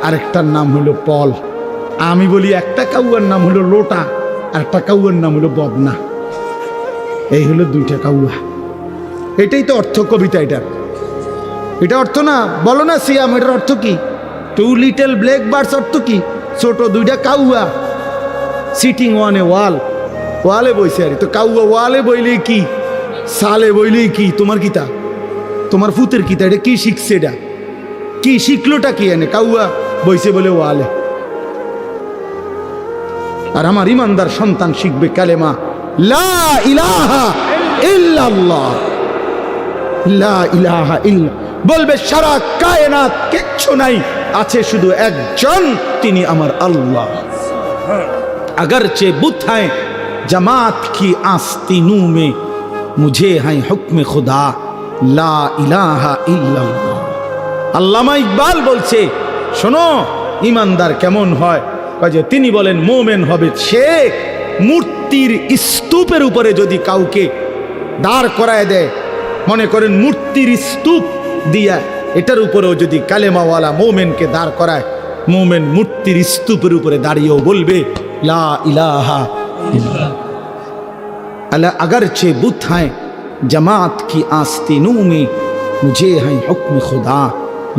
আর একটার নাম হইল পল। আমি বলি একটা কাউয়ার নাম হলো লোটা, আর একটা কাউয়ার নাম হলো বদনা। এই হলো দুইটা কাউয়া। এটাই তো অর্থ কবিতা। এটা অর্থ না? বলো না সিয়াম, এটার অর্থ কি? 2 little black birds অর্থ কি? ছোট দুইটা কাউয়া সিটিং অন এ ওয়াল, ওয়ালে বইছে। আর তো কাউয়া ওয়ালে বইলেই কি, সালে বইলেই কি? তোমার কিতা, তোমার ফুতের কিতা? এটা কি শিখছে? এটা কি শিখলোটা কি? এনে কাউয়া বইছে বলে ওয়ালে। আর আমার ইমানদার সন্তান শিখবে কালেমা লা ইলাহা ইল্লাল্লাহ, লা ইলাহা ইল্লা। বলবে সারা কায়নাত কিচ্ছু নাই, আছে শুধু একজন, তিনি আমার আল্লাহ। अगरचे बुत हैं जमात की आस्तीनों में, मुझे हैं हुक्म खुदा ला इलाहा इल्लल्लाह। আল্লামা ইকবাল বলছে, শোনো ইমানদার কেমন হয়, যে তিনি বলেন মোমেন হবে সে মূর্তির স্তূপের উপরে যদি কাউকে দাঁড় করায় দেয়, মনে করেন মূর্তির স্তূপ দিয়া এটার উপরেও যদি কালেমাওয়ালা মোমেনকে দাঁড় করায়, মোমেন মূর্তির স্তূপের উপরে দাঁড়িয়েও বলবে লা ইলাহা ইল্লাল্লাহ। अला अगरचे बुत हैं जमात की आस्तीनों में, मुझे हैं हुक्म खुदा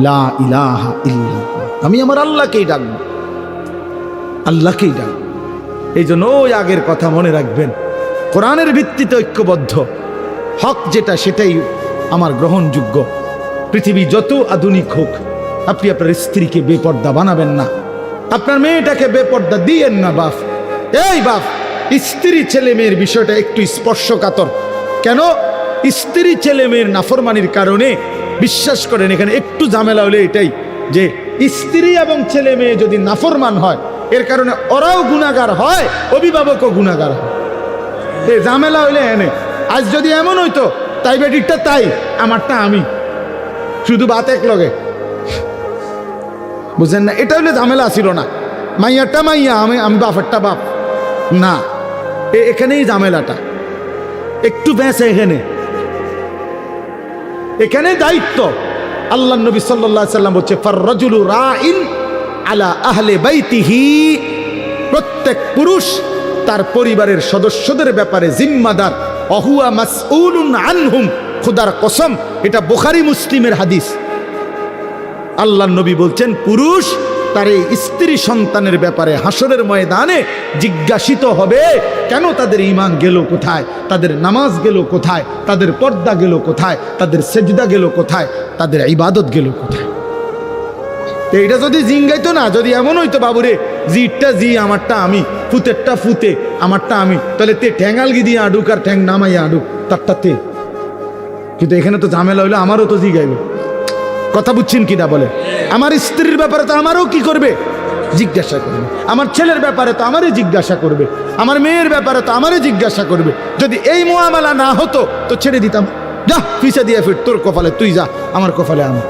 ला इलाहा इल्लल्लाह। আমি আমার আল্লাহকেই ডাকবো, আল্লাহকেই ডাকবো। এই জন্য ওই আগের কথা মনে রাখবেন, কোরআনের ভিত্তিতে ঐক্যবদ্ধ, হক যেটা সেটাই আমার গ্রহণযোগ্য। পৃথিবী যত আধুনিক হোক, আপনি আপনার স্ত্রীকে বেপর্দা বানাবেন না, আপনার মেয়েটাকে বেপর্দা দিয়েন না। বাপ, এই বাপ, স্ত্রী ছেলে মেয়ের বিষয়টা একটু স্পর্শকাতর। কেন? স্ত্রী ছেলে মেয়ের নাফরমানির কারণে, বিশ্বাস করেন এখানে একটু ঝামেলা হলে এটাই যে স্ত্রী এবং ছেলে মেয়ে যদি নাফরমান হয়, এর কারণে ওরাও গুনাহগার হয়, অভিভাবকও গুনাহগার হয়। এই ঝামেলা হইলে এনে আজ যদি এমন হইতো, তাই বেটিরটা তাই, আমারটা আমি, শুধু বাত এক লগে, বুঝেন না? এটা হইলে ঝামেলা ছিল না। মাইয়ারটা মাইয়া, আমি বাপেরটা বাপ না, এখানেই ঝামেলাটা একটু বেঁচে। এখানে দায়িত্ব আল্লাহ নবী সাল্লাল্লাহু আলাইহি সাল্লাম বলছে, ফাররাজুলু রাইন আলা আহলে বাইতিহি। প্রত্যেক পুরুষ তার পরিবারের সদস্যদের ব্যাপারে জিম্মাদার, অহুয়া মাসউলুন আনহুম। খোদার কসম, এটা বুখারী মুসলিমের হাদিস। আল্লাহ নবী বলছেন, পুরুষ তার এই স্ত্রী সন্তানের ব্যাপারে হাসরের ময়দানে জিজ্ঞাসিত হবে, কেন তাদের ঈমান গেল কোথায়, তাদের নামাজ গেল কোথায়, তাদের পর্দা গেল কোথায়, তাদের সেজদা গেল কোথায়, তাদের ইবাদত গেল কোথায়। এইটা যদি জিঙ্গাইতো না, যদি এমন হইতো বাবুরে জিটটা জি আমারটা আমি, ফুতেরটা ফুতে আমারটা আমি, তাহলে তে ঠ্যাঙ্গালগি দিয়ে আডুক আর ঠ্যাং নামাইয়া আডুক, তারটা তে কিন্তু এখানে তো ঝামেলা হইলে আমারও তো জিগাইবে, কথা বুঝছেন কিনা বলে? আমার স্ত্রীর ব্যাপারে তো আমারও কি করবে, জিজ্ঞাসা করবে। আমার ছেলের ব্যাপারে তো আমারই জিজ্ঞাসা করবে, আমার মেয়ের ব্যাপারে তো আমারই জিজ্ঞাসা করবে। যদি এই মুআমালা না হতো তো ছেড়ে দিতাম, যা পিছে দিয়ে ফির, তোর কপালে তুই যা, আমার কপালে আমি।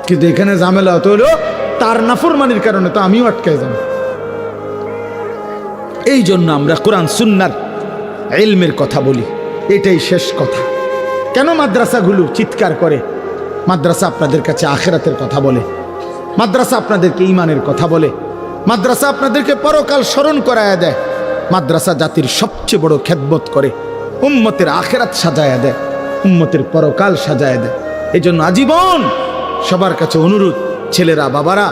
কিন্তু এখানে ঝামেলা হতো হলো তার নাফরমানির কারণে তো আমিও আটকে যাব। এই জন্য আমরা কোরআন সুন্নাহর ইলমের কথা বলি, এটাই শেষ কথা। কেন মাদ্রাসাগুলো চিৎকার করে? মাদ্রাসা আপনাদের কাছে আখিরাতের কথা বলে, মাদ্রাসা আপনাদেরকে ঈমানের কথা বলে, মাদ্রাসা আপনাদেরকে পরকাল স্মরণ করায়া দেয়, মাদ্রাসা জাতির সবচেয়ে বড় খেদমত করে, উম্মতের আখিরাত সাজায়া দেয়, উম্মতের পরকাল সাজায়া দেয়। এই জন্য আজীবন সবার কাছে অনুরোধ, ছেলেরা বাবারা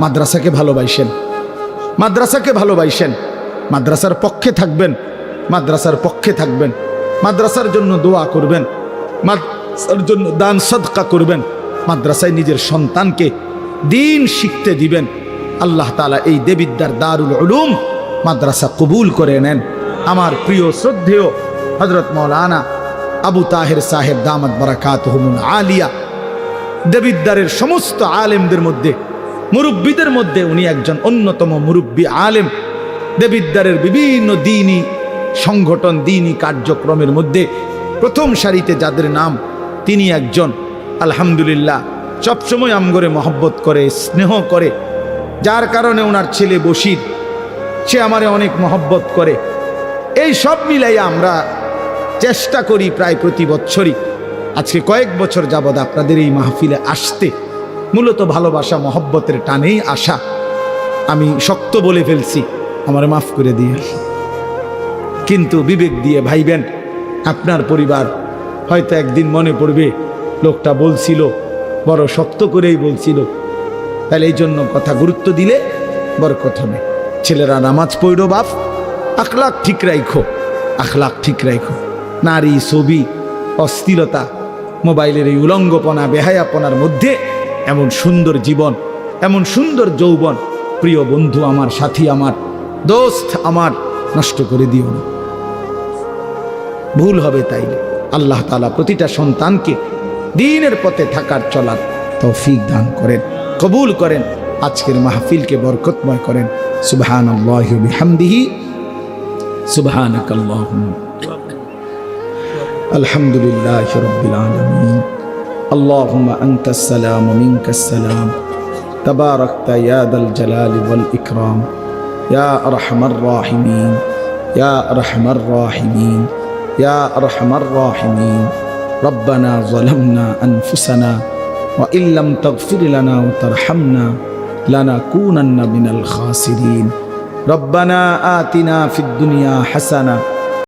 মাদ্রাসাকে ভালোবাসেন, মাদ্রাসাকে ভালোবাসেন, মাদ্রাসার পক্ষে থাকবেন, মাদ্রাসার পক্ষে থাকবেন, মাদ্রাসার জন্য দোয়া করবেন, মাদ্রাসার জন্য দান সদকা করবেন, মাদ্রাসায় নিজের সন্তানকে দিন শিখতে দিবেন। আল্লাহ তাআলা এই দেবিদ্যার দারুল উলুম মাদ্রাসা কবুল করে নেন। আমার প্রিয় শ্রদ্ধেয় হযরত মাওলানা আবু তাহের সাহেব দামাত বারাকাতুহুমুল আলিয়া, দেবিদ্দারের সমস্ত আলেমদের মধ্যে, মুরব্বীদের মধ্যে উনি একজন অন্যতম মুরব্বী আলেম। দেবিদ্দারের বিভিন্ন দ্বীনি সংগঠন, দ্বীনি কার্যক্রমের মধ্যে প্রথম সারিতে যাদের নাম, তিনি একজন। আলহামদুলিল্লাহ, সবসময় আমগরে মহব্বত করে, স্নেহ করে, যার কারণে ওনার ছেলে বশির, সে আমারে অনেক মহব্বত করে। এই সব মিলাইয়া আমরা চেষ্টা করি প্রায় প্রতি বছরই, আজকে কয়েক বছর যাবৎ আপনাদের এই মাহফিলে আসতে, মূলত ভালোবাসা মহব্বতের টানেই আসা। আমি শক্ত বলে ফেলছি, আমারে মাফ করে দিয়ে, কিন্তু বিবেক দিয়ে ভাইবেন। আপনার পরিবার হয়তো একদিন মনে পড়বে লোকটা বলছিল, বড় শক্ত করেই বলছিল, তাহলে এই জন্য কথা গুরুত্ব দিলে বরকত হবে। ছেলেরা নামাজ পড়ো বাপ, আখলাক ঠিক রাখো, আখলাক ঠিক রাখো। নারী, ছবি, অস্থিরতা, মোবাইলের এই উলঙ্গপনা, বেহায়াপনার মধ্যে এমন সুন্দর জীবন, এমন সুন্দর যৌবন, প্রিয় বন্ধু আমার, সাথী আমার, দোস্ত আমার, নষ্ট করে দিও না, ভুল হবে। তাইলে আল্লাহ তাআলা প্রতিটা সন্তানকে দ্বীনের পথে থাকার চলার তৌফিক দান করেন, কবুল করেন, আজকের মাহফিলকে বরকতময় করেন। সুবহানাল্লাহি ওয়া বিহামদিহি, সুবহানাকাল্লাহুম্মা, আলহামদুলিল্লাহি রাব্বিল আলামিন। আল্লাহুম্মা আনতাস সালাম ওয়া মিনকাস সালাম, তাবারাকতা ইয়া দাল জালালি ওয়াল ইকরাম, ইয়া আরহামার রাহিমিন, ইয়া আরহামার রাহিমিন, ইয়া আরহামার রাহিমিন। রব্বানা যালামনা আনফুসানা ওয়া ইল্লাম তাগফির লানা ওয়া তারহামনা লানাকুনান্না মিনাল খাসিরিন। রব্বানা আতিনা ফিদ দুনিয়া হাসানা